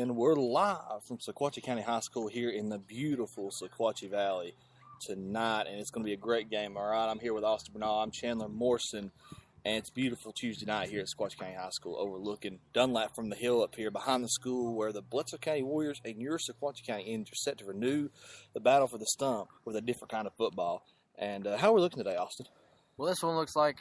and we're live from Sequatchie County High School here in the beautiful Sequatchie Valley tonight, and it's going to be a great game. All right, I'm here with Austin Bernal. I'm Chandler Morrison, and it's beautiful Tuesday night here at Sequatchie County High School, overlooking Dunlap from the hill up here behind the school, where the Bledsoe County Warriors and your Sequatchie County Indians are set to renew the battle for the stump with a different kind of football. And how are we looking today, Austin? Well, this one looks like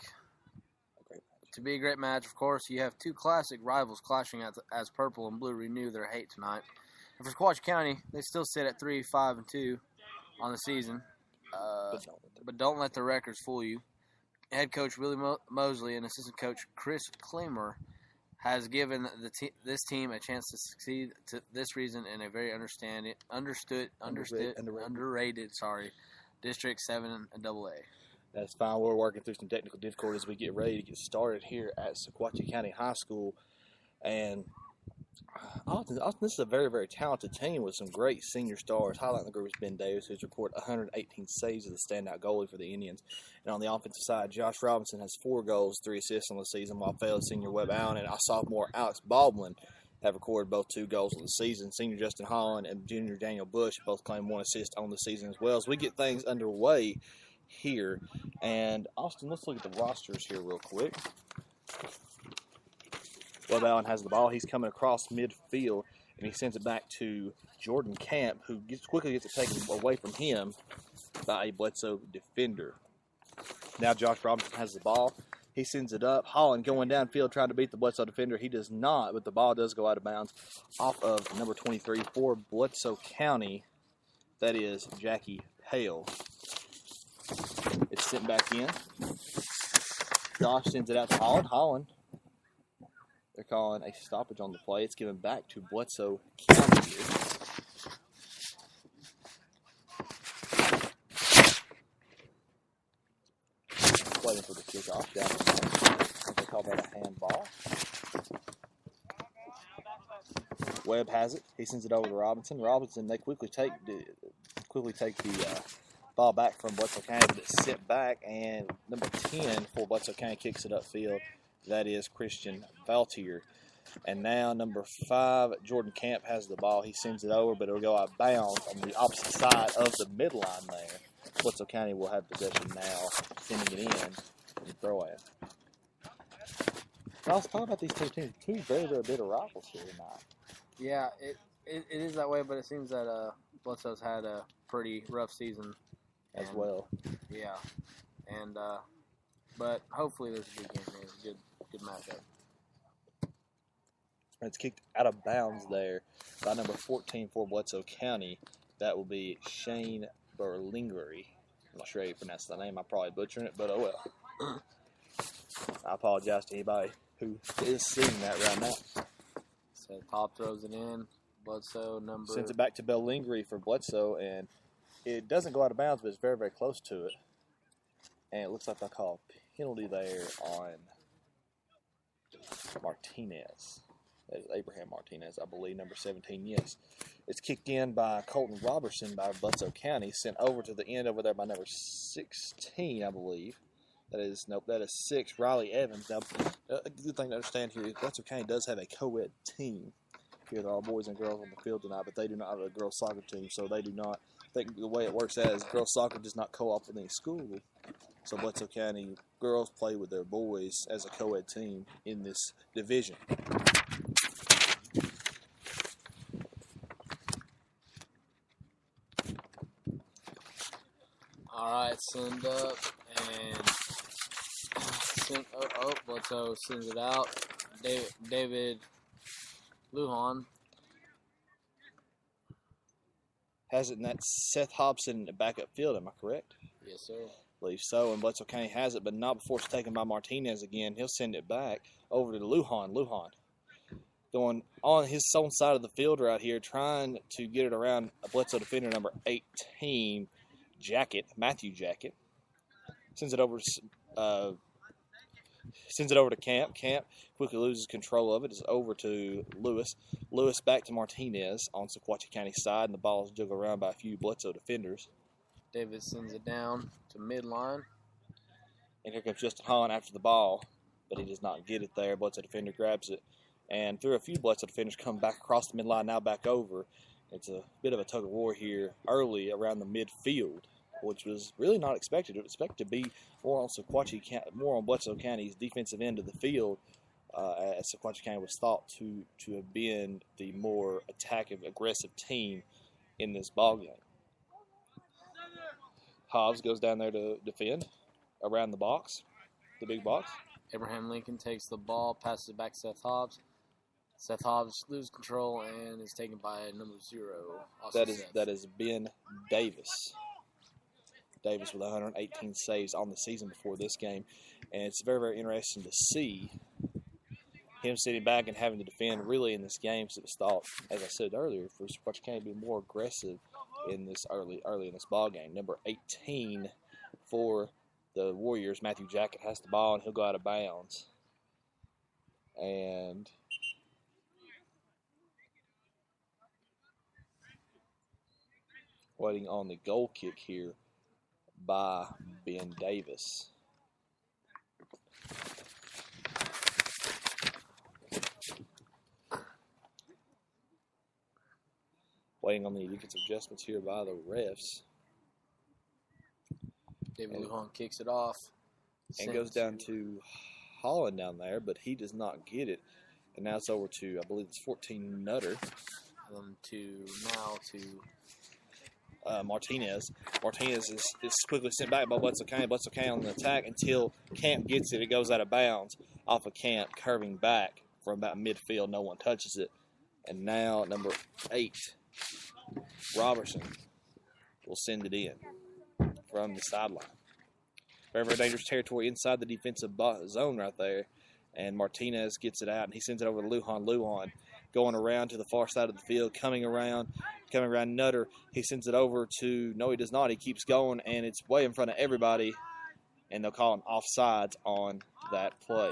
to be a great match. Of course, you have two classic rivals clashing as Purple and Blue renew their hate tonight. And for Sequatchie County, they still sit at 3-5-2 on the season, but don't let the records fool you. Head coach Willie Mosley and assistant coach Chris Klimmer has given this team a chance to succeed to this reason in a very underrated District 7 and AA. That's fine. We're working through some technical difficulties as we get ready to get started here at Sequatchie County High School. And Austin, this is a very, very talented team with some great senior stars. Highlighting the group is Ben Davis, who's recorded 118 saves as the standout goalie for the Indians. And on the offensive side, Josh Robinson has 4 goals, 3 assists on the season, while fellow senior Webb Allen and our sophomore Alex Baldwin have recorded both 2 goals on the season. Senior Justin Holland and junior Daniel Bush both claim 1 assist on the season as well. As we get things underway here, and Austin, let's look at the rosters here real quick. Webb Allen has the ball. He's coming across midfield, and he sends it back to Jordan Camp, who quickly gets it taken away from him by a Bledsoe defender. Now Josh Robinson has the ball. He sends it up. Holland going downfield trying to beat the Bledsoe defender. He does not, but the ball does go out of bounds off of number 23 for Bledsoe County. That is Jackie Hale. It's sent back in. Josh sends it out to Holland. Holland, they're calling a stoppage on the play. It's given back to Bledsoe County here. Waiting for the kickoff down there. They call that a handball. Webb has it. He sends it over to Robinson. Robinson, they quickly take the ball back from Bledsoe County, but it's sent back, and number 10 for Bledsoe County kicks it upfield. That is Christian Valtier. And now number 5, Jordan Camp has the ball. He sends it over, but it'll go out of bounds on the opposite side of the midline there. Bledsoe County will have possession now, sending it in and throw it. I was talking about these two teams. 2 very, very bitter rivals here tonight. Yeah, it is that way, but it seems that Bledsoe's had a pretty rough season as well. Yeah, and but hopefully there's a good game. It's a good matchup. It's kicked out of bounds there by number 14 for Bledsoe County. That will be Shane Berlingeri. I'm not sure how you pronounce the name. I'm probably butchering it, but oh well. I apologize to anybody who is seeing that right now. So Pop throws it in. Bledsoe sends it back to Berlingeri for Bledsoe, and it doesn't go out of bounds, but it's very, very close to it. And it looks like they'll call a penalty there on Martinez. That is Abraham Martinez, I believe, number 17, yes. It's kicked in by Colton Robertson by Bledsoe County, sent over to the end over there by number 16, I believe. That is 6, Riley Evans. Now, a good thing to understand here is Bledsoe County does have a co-ed team. Here there are boys and girls on the field tonight, but they do not have a girls soccer team, so they do not. I think the way it works out is girls soccer does not co-op with any school. So Bledsoe County girls play with their boys as a co-ed team in this division. All right, send up and Bledsoe sends it out. David Lujan has it, and that's Seth Hobson in the backup field. Am I correct? Yes, sir. I believe so. And Bledsoe County has it, but not before it's taken by Martinez again. He'll send it back over to Lujan. Lujan going on his own side of the field right here, trying to get it around a Bledsoe defender, number 18, Matthew Jacket. Sends it over to Camp. Camp quickly loses control of it. It's over to Lewis. Lewis back to Martinez on Sequatchie County side, and the ball is juggled around by a few Bledsoe defenders. Davis sends it down to midline. And here comes Justin Holland after the ball, but he does not get it there. Bledsoe defender grabs it and through a few Bledsoe defenders, come back across the midline, now back over. It's a bit of a tug of war here early around the midfield, which was really not expected. It was expected to be more on Bledsoe County's defensive end of the field, as Sequatchie County was thought to have been the more attacking, aggressive team in this ballgame. Hobbs goes down there to defend around the box, the big box. Abraham Lincoln takes the ball, passes it back to Seth Hobbs. Seth Hobbs loses control and is taken by number 0. That is Ben Davis. Davis with 118 saves on the season before this game. And it's very, very interesting to see him sitting back and having to defend really in this game, because it was thought, as I said earlier, for Sequatchie County to be more aggressive in this early in this ball game. Number 18 for the Warriors, Matthew Jackett, has the ball and he'll go out of bounds. And waiting on the goal kick here by Ben Davis. Waiting on the defensive adjustments here by the refs. David Lujan kicks it off. And goes down to Holland down there, but he does not get it. And now it's over to, I believe it's 14 Nutter. To Martinez. Martinez is quickly sent back by Bledsoe County. Bledsoe County on the attack until Camp gets it. It goes out of bounds off of Camp, curving back from about midfield. No one touches it. And now number 8, Robertson, will send it in from the sideline. Very, very dangerous territory inside the defensive zone right there. And Martinez gets it out, and he sends it over to Lujan. Lujan going around to the far side of the field, coming around Nutter. He sends it over to, no, he does not. He keeps going, and it's way in front of everybody, and they'll call an offsides on that play.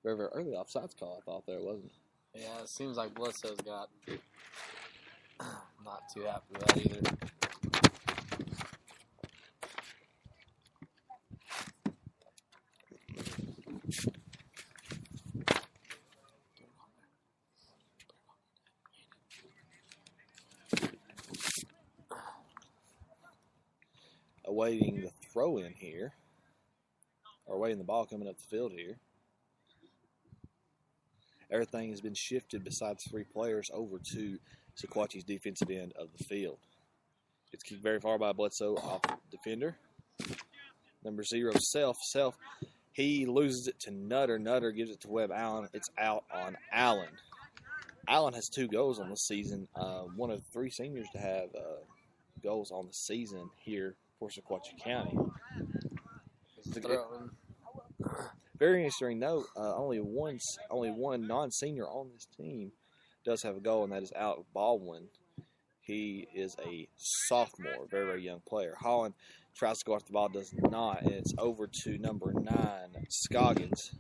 Very, very early offsides call, I thought there, wasn't it? Yeah, it seems like Bledsoe's got not too happy with that either. Awaiting the throw in here, or awaiting the ball coming up the field here. Everything has been shifted besides 3 players over to Sequatchie's defensive end of the field. It's kicked very far by Bledsoe off the defender. Number 0, Self. Self, he loses it to Nutter. Nutter gives it to Webb Allen. It's out on Allen. Allen has 2 goals on the season. One of 3 seniors to have goals on the season here for Sequatchie County. Very interesting note, only one non-senior on this team does have a goal, and that is Alec Baldwin. He is a sophomore, very, very young player. Holland tries to go after the ball, does not, and it's over to number 9, Scoggins,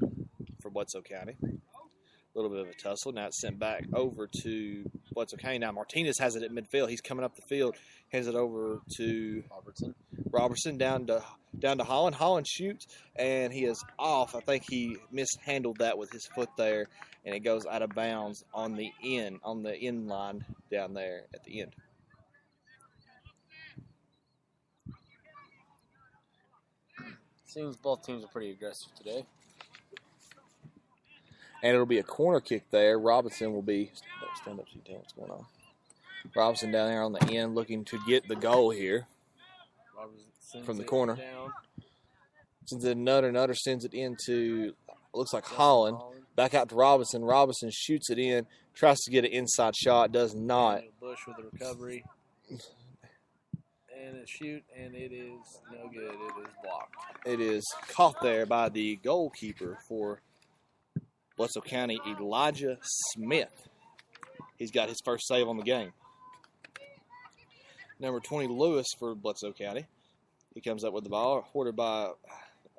for Bledsoe County. A little bit of a tussle. Now it's sent back over to Bledsoe County. Now Martinez has it at midfield. He's coming up the field, hands it over to Robertson down to Holland. Holland shoots, and he is off. I think he mishandled that with his foot there, and it goes out of bounds on the end line down there at the end. Seems both teams are pretty aggressive today. And it'll be a corner kick there. Robinson will be stand up so you can tell what's going on. Robinson down there on the end looking to get the goal here from the corner. Sends it to Nutter. Nutter sends it into, looks like Holland. Back out to Robinson. Robinson shoots it in. Tries to get an inside shot. Does not. Bush with the recovery. And it shoot, and it is no good. It is blocked. It is caught there by the goalkeeper for Bledsoe County, Elijah Smith. He's got his first save on the game. Number 20, Lewis for Bledsoe County. He comes up with the ball, hoarded by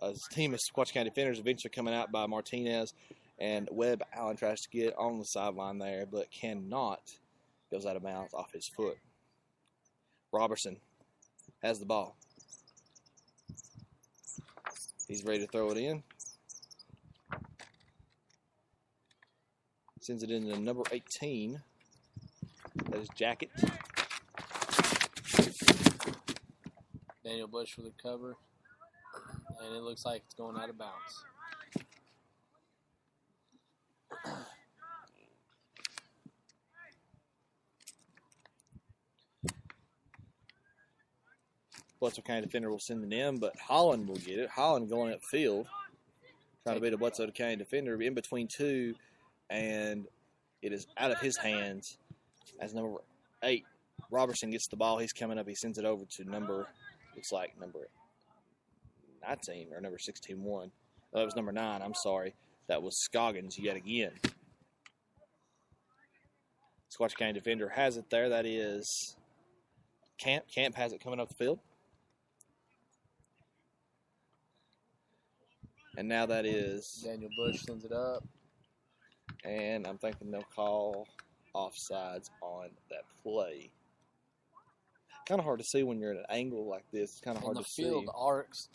a team of Sequatchie County defenders, eventually coming out by Martinez. And Webb Allen tries to get on the sideline there, but cannot. Goes out of bounds off his foot. Robertson has the ball. He's ready to throw it in. Sends it into number 18. That is Jacket. Daniel Bush for the cover. And it looks like it's going out of bounds. Bledsoe County defender will send it in, but Holland will get it. Holland going upfield, trying to beat a Bledsoe County defender in between two, and it is out of his hands as number 8. Robertson gets the ball. He's coming up. He sends it over to number 19 or number 16-1. Oh, that was number 9. I'm sorry. That was Scoggins yet again. Squatch County defender has it there. That is Camp. Camp has it coming up the field. And now that is Daniel Bush sends it up. And I'm thinking they'll call offsides on that play. Kind of hard to see when you're at an angle like this. It's kind of hard to see. And the field arcs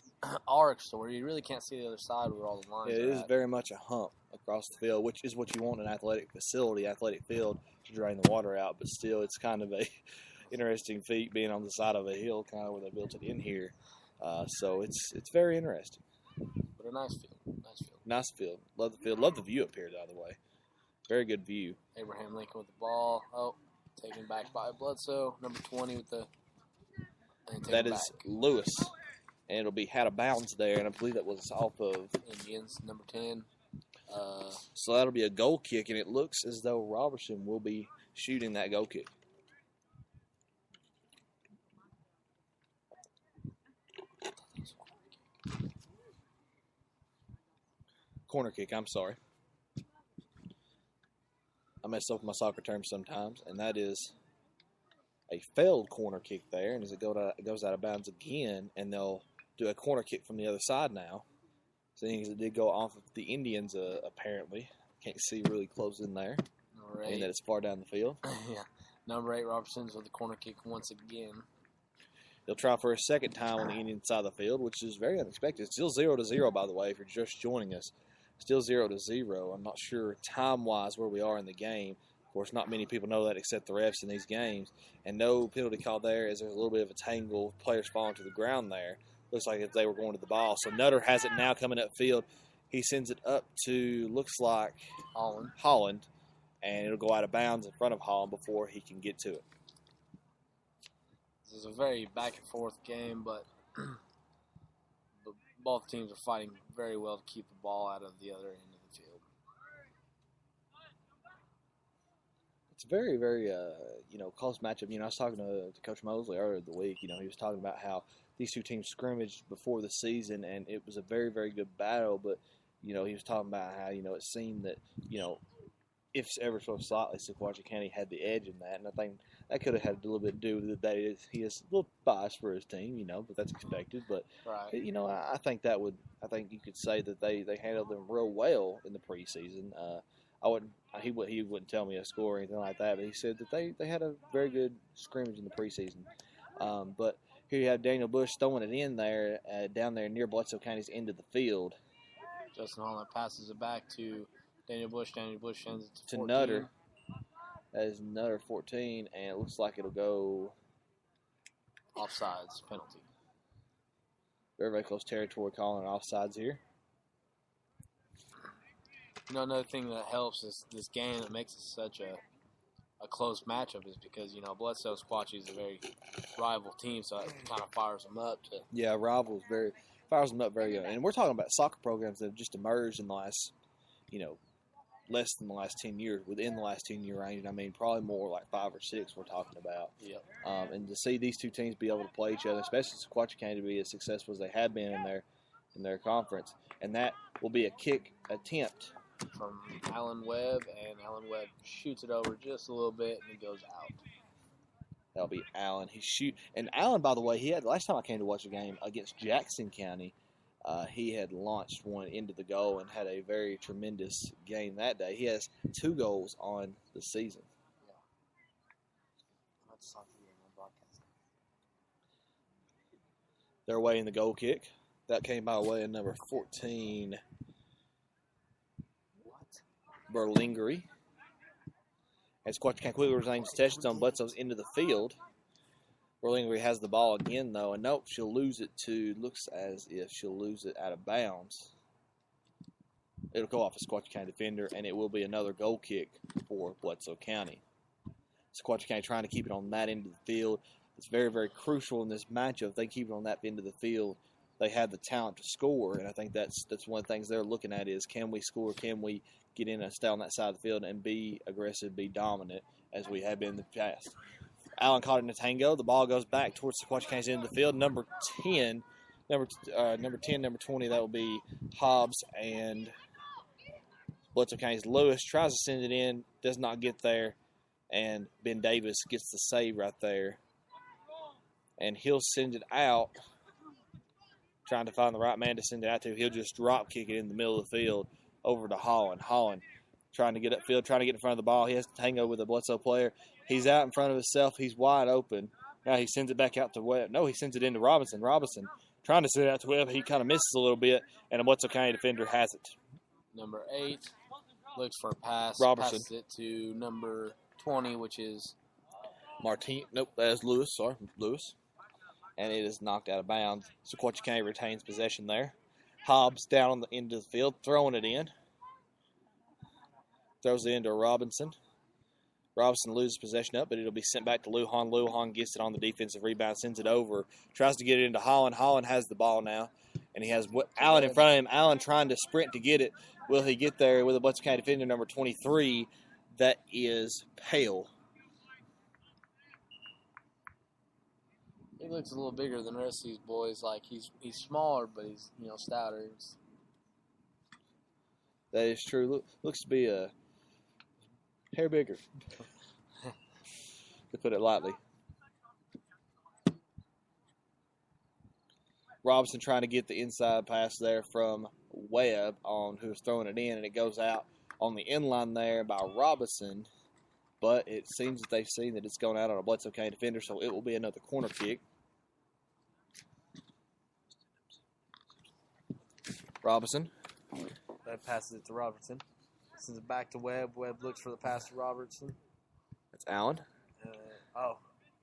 to where you really can't see the other side where all the lines are. It is very much a hump across the field, which is what you want in an athletic facility, athletic field, to drain the water out. But still, it's kind of a interesting feat being on the side of a hill, kind of where they built it in here. So it's very interesting. But a nice field. Nice field. Love the field. Love the view up here, by the way. Very good view. Abraham Lincoln with the ball. Oh, taken back by Bledsoe. Number 20 with the... That is Lewis. And it'll be out of bounds there, and I believe that was off of Indians, number 10. So that'll be a goal kick, and it looks as though Robertson will be shooting that goal kick. Corner kick, I'm sorry. I mess up my soccer terms sometimes, and that is a failed corner kick there. And as it goes out of bounds again, and they'll do a corner kick from the other side now. Seeing as it did go off of the Indians, apparently. Can't see really close in there. And that it's far down the field. Yeah. Number 8, Robertson's with the corner kick once again. They'll try for a second time on the Indian side of the field, which is very unexpected. Still 0-0, by the way, if you're just joining us. Still 0-0. I'm not sure time-wise where we are in the game. Of course, not many people know that except the refs in these games. And no penalty call there, as there's a little bit of a tangle. Players falling to the ground there. Looks like if they were going to the ball. So Nutter has it now coming upfield. He sends it up to, looks like, Holland. And it'll go out of bounds in front of Holland before he can get to it. This is a very back-and-forth game, but both teams are fighting very well to keep the ball out of the other end of the field. It's a very, very, close matchup. I was talking to Coach Mosley earlier in the week. He was talking about how these two teams scrimmaged before the season, and it was a very, very good battle. But, he was talking about how, it seemed that, if ever so slightly, Sequatchie County had the edge in that. And I think that could have had a little bit to do with it. That he is a little biased for his team, but that's expected. But, right. I think you could say that they handled them real well in the preseason. He wouldn't tell me a score or anything like that, but he said that they had a very good scrimmage in the preseason. But here you have Daniel Bush throwing it in there, down there near Bledsoe County's end of the field. Justin Holland passes it back to Daniel Bush. Daniel Bush sends it to 14. Nutter. That is Nutter 14, and it looks like it'll go offsides penalty. Very, very close territory calling offsides here. Another thing that helps is this game that makes it such a close matchup is because, Bledsoe Squatchie is a very rival team, so it kind of fires them up. Fires them up very young. And we're talking about soccer programs that have just emerged in the last, less than the last 10 years, within the last 10-year range. I mean, probably more like 5 or 6 we're talking about. Yep. And to see these two teams be able to play each other, especially Sequatchie County to be as successful as they have been in their conference. And that will be a kick attempt from Alan Webb, and Alan Webb shoots it over just a little bit, and it goes out. That'll be Allen. And Allen, by the way, last time I came to watch a game against Jackson County, he had launched one into the goal and had a very tremendous game that day. He has 2 goals on the season. Yeah. They're away in the goal kick. That came by way of number 14, Berlingery. As Quatchcan quickly resigns possession on Bledsoe's into the field. Berlingery has the ball again, though, and nope, she'll lose it to, looks as if she'll lose it out of bounds. It'll go off a Sequatchie County defender, and it will be another goal kick for Bledsoe County. Sequatchie County trying to keep it on that end of the field. It's very, very crucial in this matchup. If they keep it on that end of the field, they have the talent to score, and I think that's one of the things they're looking at is, can we score? Can we get in and stay on that side of the field and be aggressive, be dominant, as we have been in the past? Allen caught it in a tango. The ball goes back towards Sequatchie County's end of the field. Number 10, number 20, that will be Hobbs, and Bledsoe County's Lewis tries to send it in, does not get there, and Ben Davis gets the save right there. And he'll send it out, trying to find the right man to send it out to. He'll just drop kick it in the middle of the field over to Holland. Holland trying to get upfield, trying to get in front of the ball. He has to tango with a Bledsoe player. He's out in front of himself. He's wide open. Now he sends it back out to Webb. No, he sends it into Robinson. Robinson trying to send it out to Webb. He kind of misses a little bit, and a Bledsoe County defender has it. Number 8 looks for a pass. Robertson. Passes it to number 20, which is Martin. Nope, that is Lewis. Sorry, Lewis. And it is knocked out of bounds. Sequatchie County retains possession there. Hobbs down on the end of the field, throwing it in. Throws it into Robinson. Robinson loses possession up, but it'll be sent back to Lujan. Lujan gets it on the defensive rebound, sends it over, tries to get it into Holland. Holland has the ball now, and he has Allen in front of him. Allen trying to sprint to get it. Will he get there with a Bledsoe County defender, number 23? That is Pale. he looks a little bigger than the rest of these boys. Like he's smaller, but he's stouter. That is true. Looks to be a hair bigger, to put it lightly. Robinson trying to get the inside pass there from Webb on who's throwing it in, and it goes out on the inline there by Robinson. But it seems that they've seen that it's going out on a Bledsoe County defender, so it will be another corner kick. Robinson. That passes it to Robertson. Sends it back to Webb. Webb looks for the pass to Robertson. That's Allen.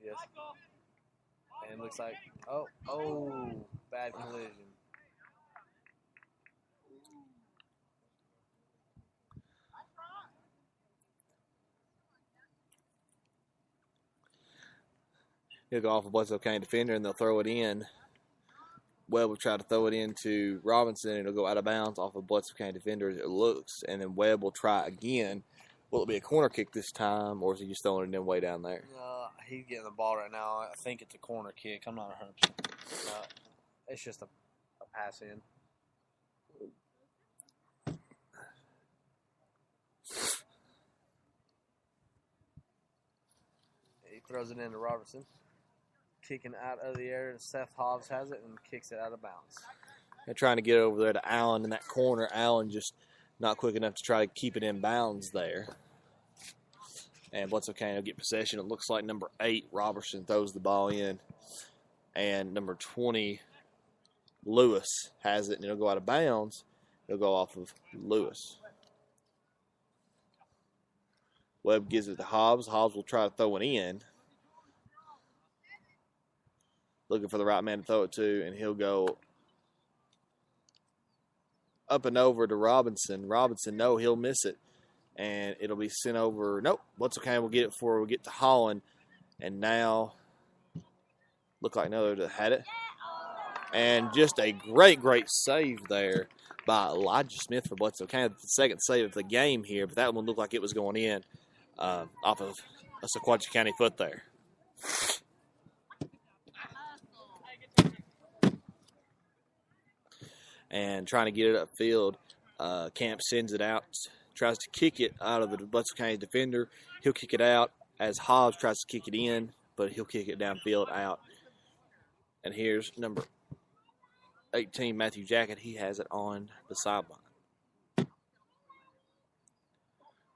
Yes. And it looks like, bad collision. He'll go off a Bledsoe County defender, and they'll throw it in. Webb will try to throw it into Robinson, and it'll go out of bounds off a Bledsoe County defender as it looks. And then Webb will try again. Will it be a corner kick this time, or is he just throwing it in way down there? He's getting the ball right now. I think it's a corner kick. I'm not 100%. It's just a pass in. He throws it into Robertson. Kicking out of the air, and Seth Hobbs has it and kicks it out of bounds. They're trying to get it over there to Allen in that corner. Allen just not quick enough to try to keep it in bounds there. And Bledsoe County will get possession. It looks like number 8, Robertson, throws the ball in. And number 20, Lewis, has it, and it'll go out of bounds. It'll go off of Lewis. Webb gives it to Hobbs. Hobbs will try to throw it in. Looking for the right man to throw it to, and he'll go up and over to Robinson. Robinson, no, he'll miss it. And it'll be sent over. Nope. Bledsoe County will get it before we get to Holland. And now, look like another that had it. And just a great, great save there by Elijah Smith for Bledsoe County. The second save of the game here, but that one looked like it was going in off of a Sequatchie County foot there. And trying to get it upfield, Camp sends it out. Tries to kick it out of the Bledsoe County defender. He'll kick it out as Hobbs tries to kick it in, but he'll kick it downfield out. And here's number 18, Matthew Jackett. He has it on the sideline.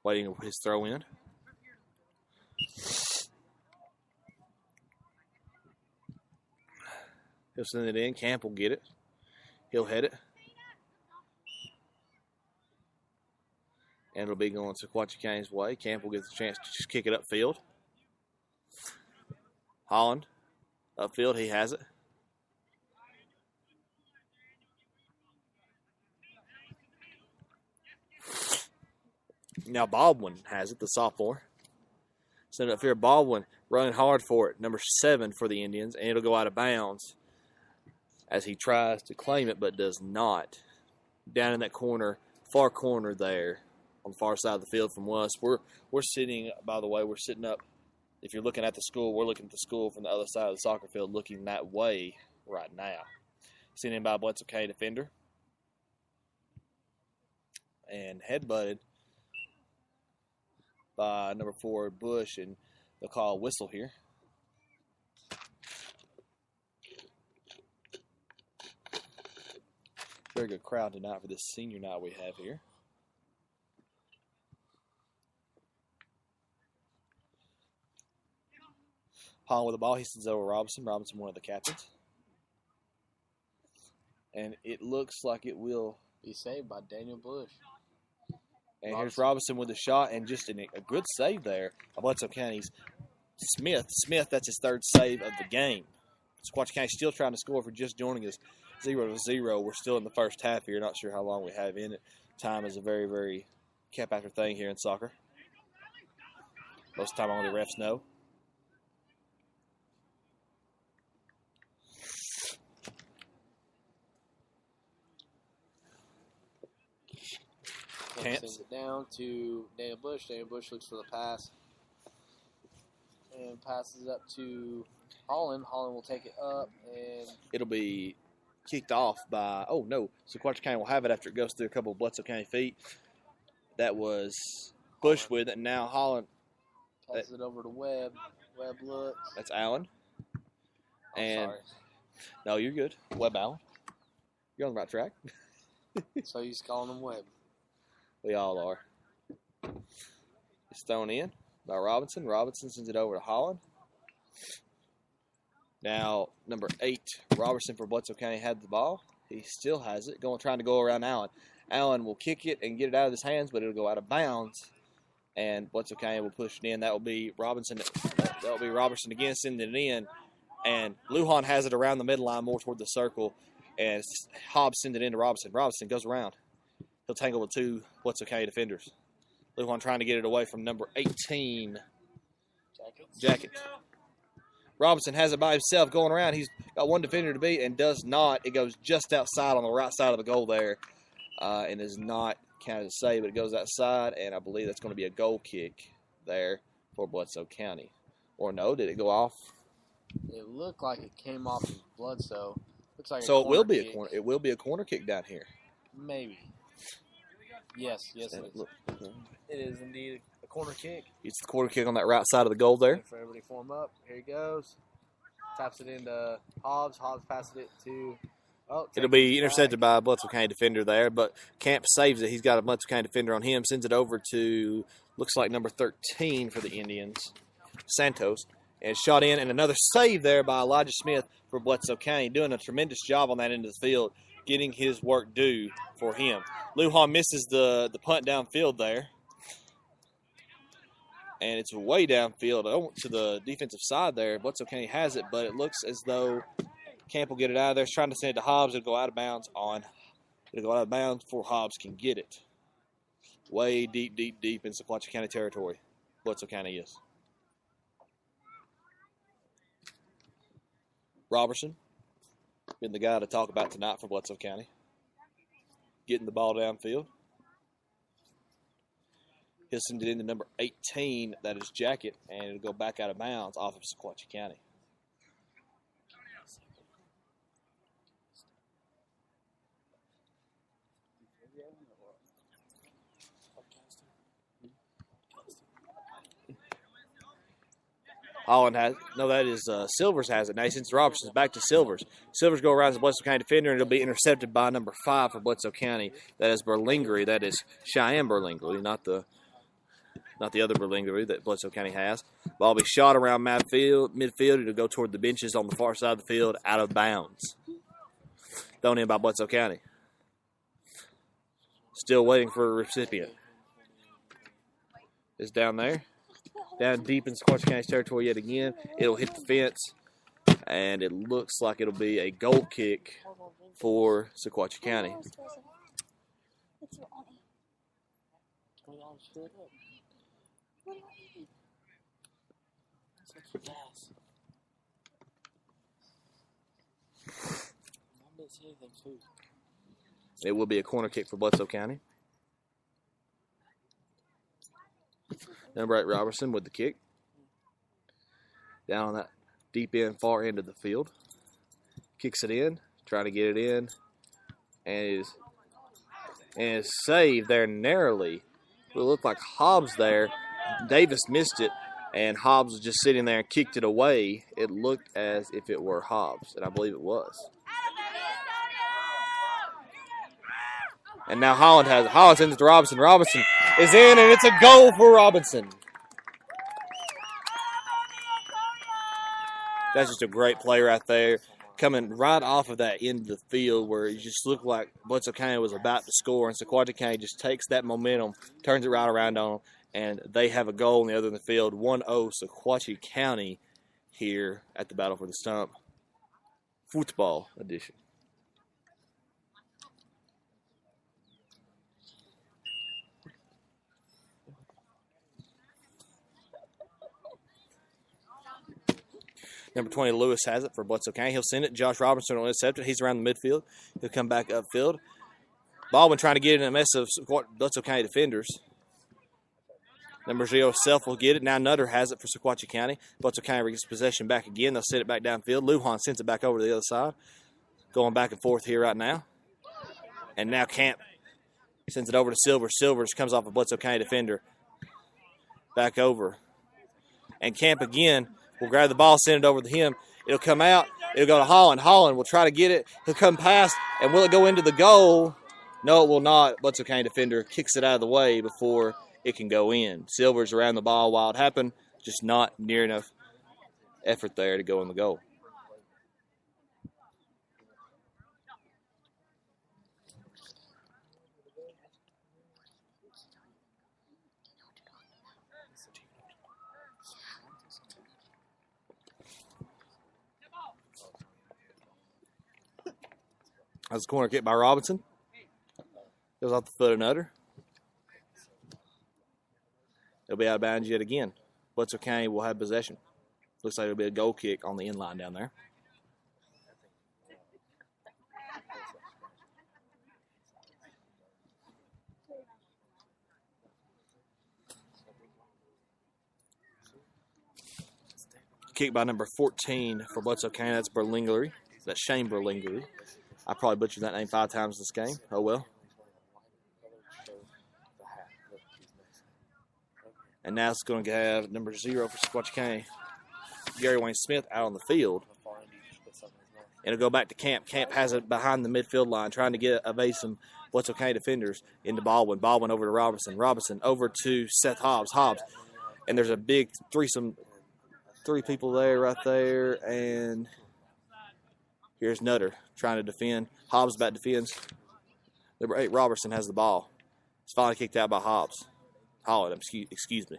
Waiting to put his throw in. He'll send it in. Camp will get it. He'll head it. And it'll be going Sequatchie County's way. Campbell gets a chance to just kick it upfield. Holland, upfield, he has it. Now Baldwin has it, the sophomore. Send it up here. Baldwin running hard for it, number 7 for the Indians, and it'll go out of bounds as he tries to claim it but does not. Down in that corner, far corner there on the far side of the field from us. We're sitting, by the way, we're sitting up. If you're looking at the school, we're looking at the school from the other side of the soccer field, looking that way right now. Seen in by a Bledsoe County defender. And headbutted by number 4, Bush, and they'll call a whistle here. Very good crowd tonight for this senior night we have here. Holland with the ball. He sends over Robinson. Robinson, one of the captains. And it looks like it will be saved by Daniel Bush. And here's Robinson with the shot, and just a good save there by Bledsoe County's Smith. Smith, that's his 3rd save of the game. Sequatchie County still trying to score for just joining us 0-0. We're still in the first half here. Not sure how long we have in it. Time is a very, very kept after thing here in soccer. Most of the time only the refs know. Sends it down to Daniel Bush. Daniel Bush looks for the pass and passes up to Holland. Holland will take it up, and it'll be kicked off by, oh no, Sequatchie County will have it after it goes through a couple of Bledsoe County feet. That was Bush Holland with it, and now Holland passes it over to Webb. Webb looks. That's Allen. Sorry. No, you're good. Webb Allen. You're on the right track. So he's calling him Webb. We all are. It's thrown in by Robinson. Robinson sends it over to Holland. Now, number 8, Robertson for Bledsoe County had the ball. He still has it, trying to go around Allen. Allen will kick it and get it out of his hands, but it'll go out of bounds. And Bledsoe County will push it in. That will be Robinson. That will be Robertson again sending it in. And Lujan has it around the midline more toward the circle. And Hobbs sends it into Robinson. Robinson goes around. He'll tangle with 2 Bledsoe County defenders. Lujan trying to get it away from number 18, Jacket. Robinson has it by himself going around. He's got 1 defender to beat and does not. It goes just outside on the right side of the goal there and is not counted as a save, but it goes outside, and I believe that's going to be a goal kick there for Bledsoe County. Or no, did it go off? It looked like it came off of Bledsoe. Looks like so it will be a corner. It will be a corner kick down here. Maybe. Yes, it is. It is indeed a corner kick. It's the corner kick on that right side of the goal there. For everybody form up. Here he goes. Taps it into Hobbs. Hobbs passes it to... It'll be intercepted by a Bledsoe County defender there, but Camp saves it. He's got a Bledsoe County defender on him. Sends it over to, looks like number 13 for the Indians, Santos. And shot in, and another save there by Elijah Smith for Bledsoe County, doing a tremendous job on that end of the field, getting his work due for him. Lujan misses the punt downfield there. And it's way downfield to the defensive side there. Bledsoe County has it, but it looks as though Camp will get it out of there. He's trying to send it to Hobbs. It'll go out of bounds before Hobbs can get it. Way deep in Sequatchie County territory. Bledsoe County is. Robertson, been the guy to talk about tonight for Bledsoe County. Getting the ball downfield. He'll send it into number 18, that is Jacket, and it'll go back out of bounds off of Sequatchie County. Holland has that is Silvers has it. Now he sends Robertson back to Silvers. Silvers go around as a Bledsoe County defender, and it'll be intercepted by number 5 for Bledsoe County. That is Berlingeri. That is Cheyenne Berlingeri, not the other Berlingeri that Bledsoe County has. Ball will be shot around midfield. It'll go toward the benches on the far side of the field, out of bounds. Thrown in by Bledsoe County. Still waiting for a recipient. It's down there. Down deep in Sequatchie County's territory yet again. It'll hit the fence. And it looks like it'll be a goal kick for Sequatchie County. It will be a corner kick for Bledsoe County. Number 8 Robertson with the kick. Down on that deep end, far end of the field. Kicks it in, trying to get it in. And is saved there narrowly. It looked like Hobbs there. Davis missed it, and Hobbs was just sitting there and kicked it away. It looked as if it were Hobbs, and I believe it was. And now Holland has it. Holland sends it to Robinson. Robinson is in, and it's a goal for Robinson. That's just a great play right there. Coming right off of that end of the field where it just looked like Bledsoe County was about to score, and Sequatchie County just takes that momentum, turns it right around on them, and they have a goal on the other end of the field. 1-0 Sequatchie County here at the Battle for the Stump football edition. Number 20, Lewis has it for Bledsoe County. He'll send it. Josh Robinson will intercept it. He's around the midfield. He'll come back upfield. Baldwin trying to get in a mess of Bledsoe County defenders. Number 0, Self will get it. Now Nutter has it for Sequatchie County. Bledsoe County gets possession back again. They'll set it back downfield. Lujan sends it back over to the other side. Going back and forth here right now. And now Camp sends it over to Silvers. Silvers comes off a Bledsoe County defender. Back over. And Camp again will grab the ball, send it over to him. It'll come out. It'll go to Holland. Holland will try to get it. He'll come past, and will it go into the goal? No, it will not. Bledsoe County defender kicks it out of the way before it can go in. Silver's around the ball while it happened. Just not near enough effort there to go in the goal. That's a corner kick by Robinson. Goes off the foot of Nutter. It'll be out of bounds yet again. Bledsoe County will have possession. Looks like it'll be a goal kick on the end line down there. Kick by number 14 for Bledsoe County. That's Berlinglery. That's Shane Berlinglery. I probably butchered that name 5 times this game. Oh, well. And now it's going to have number 0 for Sequatchie County, Gary Wayne Smith, out on the field. And it'll go back to Camp. Camp has it behind the midfield line, trying to evade some Bledsoe County defenders into Baldwin. Baldwin over to Robinson. Robinson over to Seth Hobbs. Hobbs. And there's a big threesome. 3 people there, right there. And here's Nutter trying to defend. Hobbs back defends. Number 8, Robertson has the ball. It's finally kicked out by Hobbs. Holland, excuse me.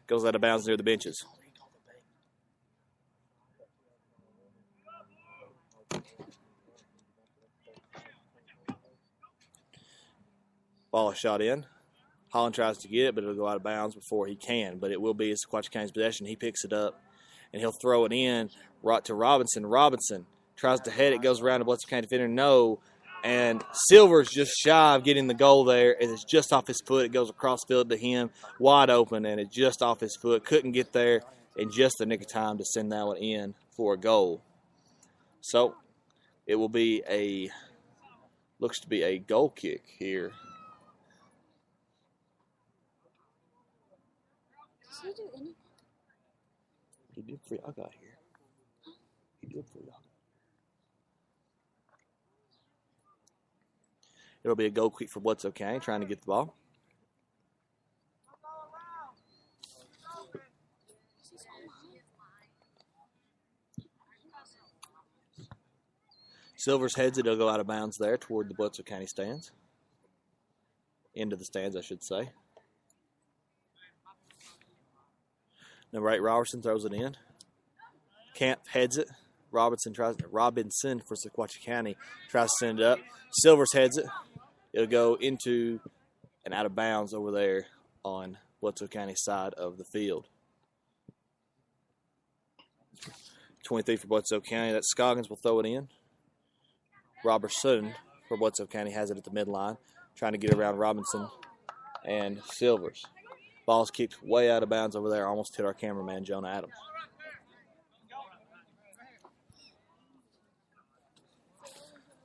Goes out of bounds near the benches. Ball is shot in. Holland tries to get it, but it'll go out of bounds before he can. But it will be Sequatchie County's possession. He picks it up, and he'll throw it in right to Robinson. Robinson tries to head it, goes around to Bledsoe County defender. No. And Silver's just shy of getting the goal there. It's just off his foot. It goes across field to him, wide open, and it's just off his foot. Couldn't get there in just the nick of time to send that one in for a goal. So it will be looks to be a goal kick here. Does he do anything? He did for y'all got here. He did for y'all. It'll be a goal kick for Bledsoe County, trying to get the ball. Silvers heads it. It'll go out of bounds there toward the Bledsoe County stands. Into the stands, I should say. Number 8, Robertson throws it in. Camp heads it. Robinson for Sequatchie County tries to send it up. Silvers heads it. It'll go into and out of bounds over there on Bledsoe County side of the field. 23 for Bledsoe County. That's Scoggins will throw it in. Robertson for Bledsoe County has it at the midline, trying to get around Robinson and Silvers. Ball's kicked way out of bounds over there, almost hit our cameraman, Jonah Adams.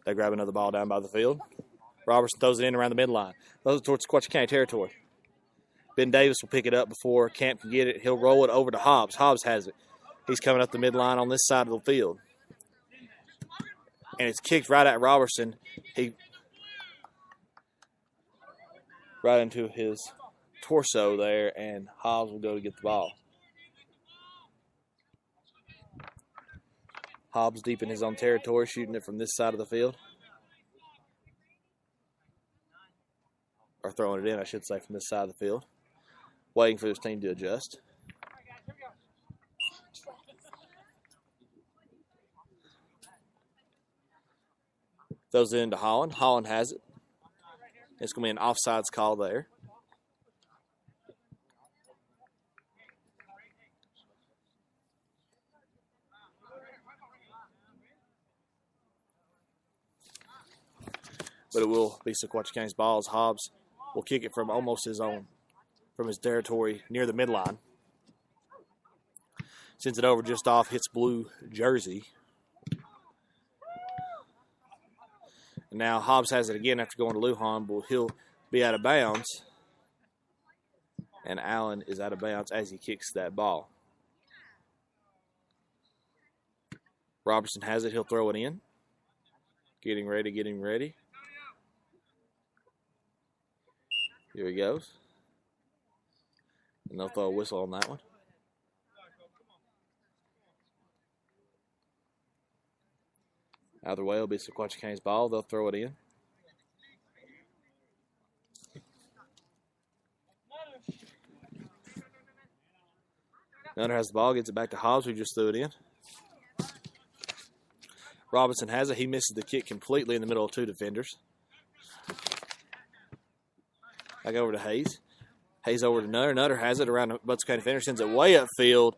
They grab another ball down by the field. Robertson throws it in around the midline. Throws it towards Sequatchie County territory. Ben Davis will pick it up before Camp can get it. He'll roll it over to Hobbs. Hobbs has it. He's coming up the midline on this side of the field. And it's kicked right at Robertson. Right into his torso there, and Hobbs will go to get the ball. Hobbs deep in his own territory, shooting it from this side of the field. Or throwing it in, I should say, from this side of the field. Waiting for his team to adjust. Throws it into Holland. Holland has it. It's going to be an offsides call there. But it will be Sequatchie County's ball as Hobbs will kick it from almost from his territory near the midline. Sends it over just off, hits blue jersey. And now Hobbs has it again after going to Lujan, but he'll be out of bounds. And Allen is out of bounds as he kicks that ball. Robertson has it. He'll throw it in. Getting ready. Here he goes. And they'll throw a whistle on that one. Either way, it'll be Sequatchie County's ball. They'll throw it in. Nunner has the ball, gets it back to Hobbs, who just threw it in. Robinson has it. He misses the kick completely in the middle of two defenders. Back over to Hayes. Hayes over to Nutter. Nutter has it around the Bledsoe County defender, sends it way upfield.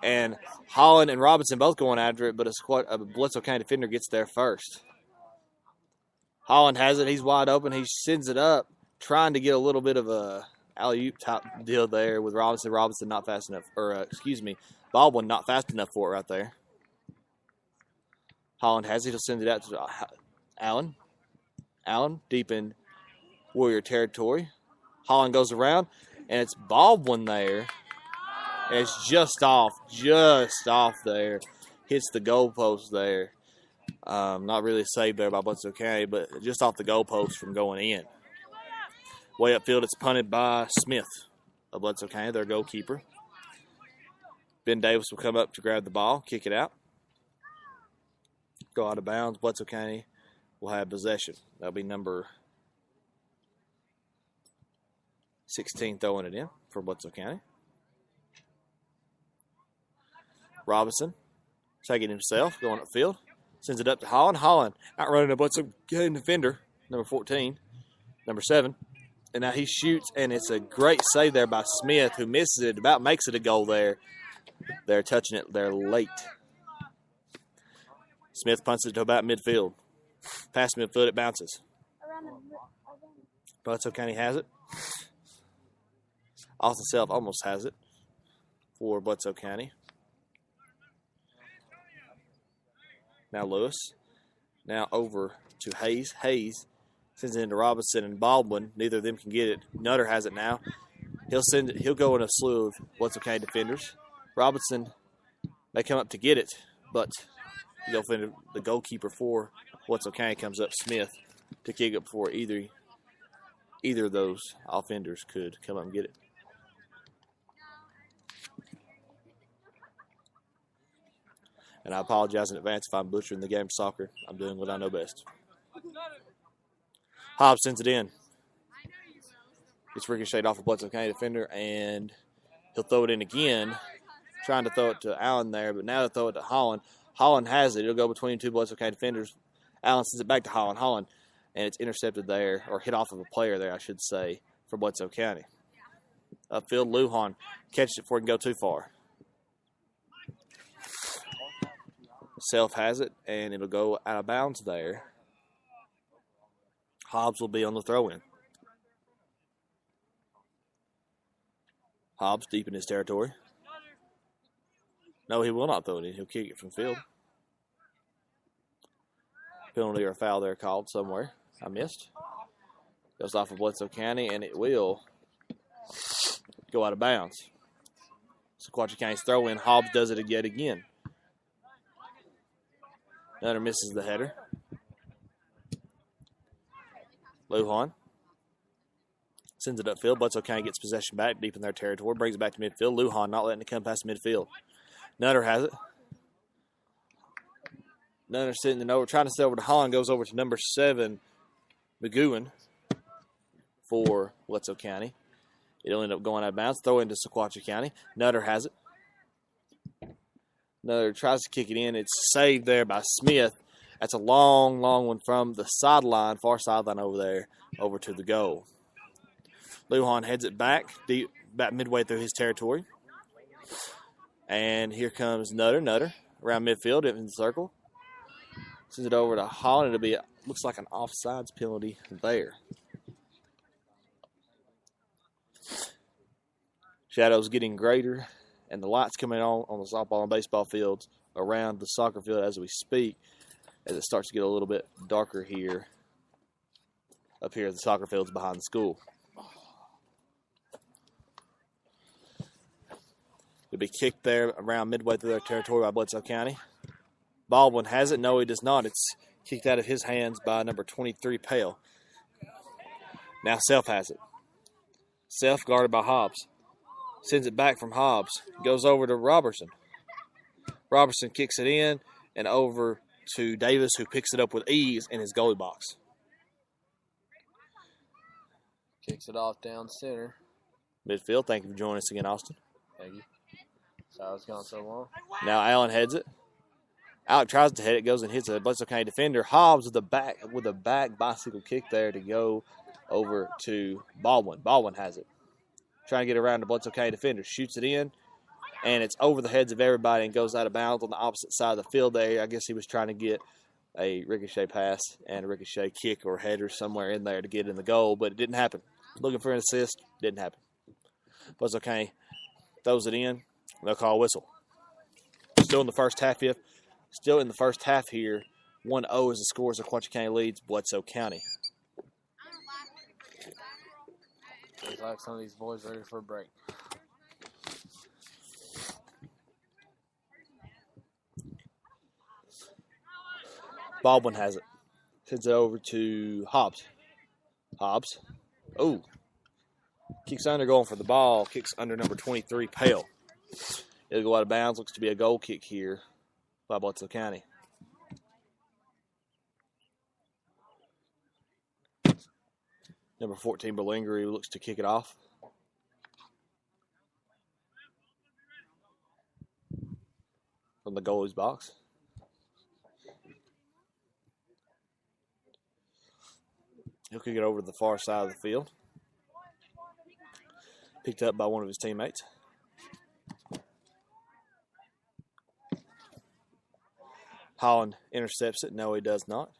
And Holland and Robinson both going after it, but a Bledsoe County defender gets there first. Holland has it. He's wide open. He sends it up, trying to get a little bit of a alley-oop type deal there with Robinson. Robinson not fast enough. Baldwin not fast enough for it right there. Holland has it. He'll send it out to Allen. Allen deep in Warrior territory. Holland goes around, and it's Baldwin there. And it's just off there. Hits the goalpost there. Not really saved there by Bledsoe County, but just off the goalpost from going in. Way upfield, it's punted by Smith of Bledsoe County, their goalkeeper. Ben Davis will come up to grab the ball, kick it out. Go out of bounds. Bledsoe County will have possession. That'll be number 16 throwing it in for Bledsoe County. Robinson taking himself, going upfield. Sends it up to Holland. Holland outrunning a Bledsoe County defender, number 14, number 7. And now he shoots, and it's a great save there by Smith, who misses it, about makes it a goal there. They're touching it there late. Smith punts it to about midfield. Past midfield, it bounces. Bledsoe County has it. Austin Self almost has it for Bledsoe County. Now Lewis. Now over to Hayes. Hayes sends it into Robinson and Baldwin. Neither of them can get it. Nutter has it now. He'll go in a slew of Bledsoe County defenders. Robinson may come up to get it, but the goalkeeper for Bledsoe County comes up, Smith, to kick it before either of those offenders could come up and get it. And I apologize in advance if I'm butchering the game of soccer. I'm doing what I know best. Hobbs sends it in. Gets ricocheted off a Bledsoe County defender, and he'll throw it in again, trying to throw it to Allen there, but now they'll throw it to Holland. Holland has it. It'll go between two Bledsoe County defenders. Allen sends it back to Holland. Holland, and it's intercepted there, or hit off of a player there, I should say, for Bledsoe County. Upfield, Lujan catches it before it can go too far. Self has it, and it'll go out of bounds there. Hobbs will be on the throw-in. Hobbs deep in his territory. No, he will not throw it in. He'll kick it from field. Penalty or foul there called somewhere. I missed. Goes off of Bledsoe County, and it will go out of bounds. Sequatchie County's throw-in. Hobbs does it yet again. Nutter misses the header. Lujan sends it upfield. Bledsoe County gets possession back deep in their territory. Brings it back to midfield. Lujan not letting it come past midfield. Nutter has it. Nutter sending it over. Trying to send it over to Holland. Goes over to number 7, McGowan, for Bledsoe County. It'll end up going out of bounds. Throw into Sequatchie County. Nutter has it. Nutter tries to kick it in. It's saved there by Smith. That's a long, long one from the sideline, far sideline over there, over to the goal. Lujan heads it back, deep, about midway through his territory. And here comes Nutter. Nutter around midfield in the circle. Sends it over to Holland. It'll be, looks like an offsides penalty there. Shadows getting greater, and the lights coming on the softball and baseball fields around the soccer field as we speak, as it starts to get a little bit darker here, up here at the soccer fields behind the school. It'll be kicked there around midway through their territory by Bledsoe County. Baldwin has it. No, he does not. It's kicked out of his hands by number 23, Pale. Now Self has it. Self guarded by Hobbs. Sends it back from Hobbs. Goes over to Robertson. Robertson kicks it in and over to Davis, who picks it up with ease in his goalie box. Kicks it off down center. Midfield. Thank you for joining us again, Austin. Thank you. Sorry I was gone so long. Now Allen heads it. Alec tries to head it, goes and hits a Bledsoe County defender. Hobbs with a back bicycle kick there to go over to Baldwin. Baldwin has it. Trying to get around the Bledsoe County defender. Shoots it in, and it's over the heads of everybody and goes out of bounds on the opposite side of the field there. I guess he was trying to get a ricochet pass and a ricochet kick or header somewhere in there to get in the goal, but it didn't happen. Looking for an assist, didn't happen. Bledsoe County throws it in. They'll call a whistle. Still in the first half here. 1-0 is the score as Sequatchie County leads Bledsoe County. Seems like some of these boys ready for a break. Baldwin has it. Sends it over to Hobbs. Hobbs. Oh. Kicks under, going for the ball. Kicks under number 23, Pale. It'll go out of bounds. Looks to be a goal kick here by Bledsoe County. Number 14, Berlinger, looks to kick it off. From the goalie's box. He'll kick it over to the far side of the field. Picked up by one of his teammates. Holland intercepts it. No, he does not.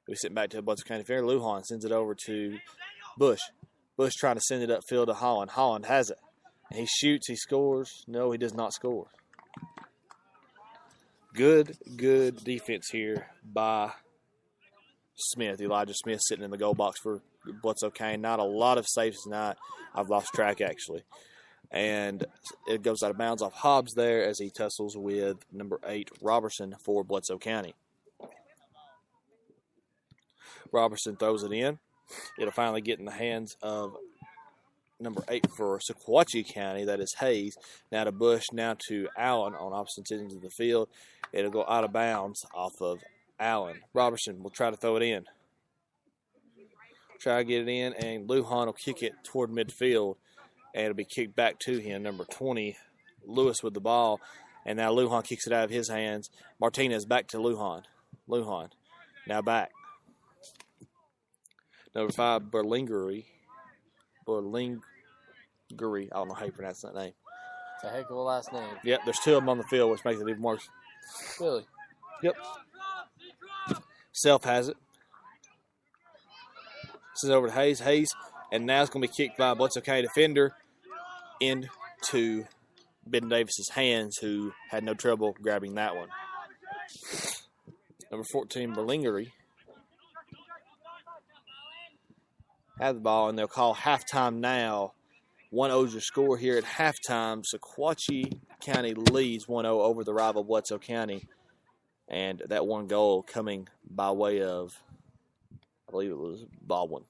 We sent back to the Bledsoe County Fair. Lujan sends it over to Bush. Bush trying to send it upfield to Holland. Holland has it. And he shoots. He scores. No, he does not score. Good defense here by Smith. Elijah Smith sitting in the goal box for Bledsoe County. Not a lot of saves tonight. I've lost track, actually. And it goes out of bounds off Hobbs there as he tussles with number 8, Robertson, for Bledsoe County. Robertson throws it in. It'll finally get in the hands of number 8 for Sequatchie County. That is Hayes. Now to Bush, now to Allen on opposite ends of the field. It'll go out of bounds off of Allen. Robertson will try to throw it in. Try to get it in, and Lujan will kick it toward midfield, and it'll be kicked back to him. Number 20, Lewis with the ball, and now Lujan kicks it out of his hands. Martinez back to Lujan. Lujan now back. Number 5, Berlingery. I don't know how you pronounce that name. It's a heck of a last name. Yep, there's 2 of them on the field, which makes it even worse. Really? Yep. Self has it. This is over to Hayes. Hayes, and now it's going to be kicked by a Bledsoe County defender into Ben Davis's hands, who had no trouble grabbing that one. Number 14, Berlingery, have the ball, and they'll call halftime now. 1-0 your score here at halftime. Sequatchie County leads 1-0 over the rival Bledsoe County. And that one goal coming by way of, I believe it was Baldwin.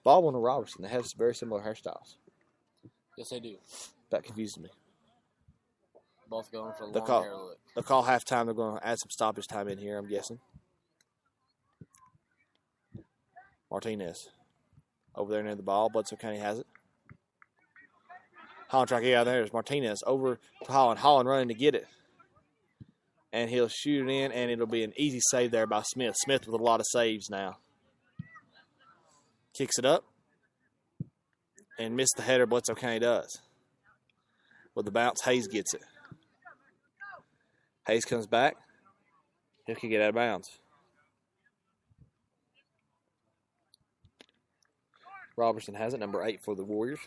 Baldwin and Robertson, they have very similar hairstyles. Yes, they do. That confuses me. Both going for the long hair look. They'll call halftime. They're going to add some stoppage time in here, I'm guessing. Martinez over there near the ball. Bledsoe County has it. Holland trying to get out of there. There's Martinez over to Holland. Holland running to get it. And he'll shoot it in, and it'll be an easy save there by Smith. Smith with a lot of saves now. Kicks it up. And missed the header. Bledsoe County does. With the bounce, Hayes gets it. Hayes comes back. He'll kick it out of bounds. Robertson has it, number 8 for the Warriors.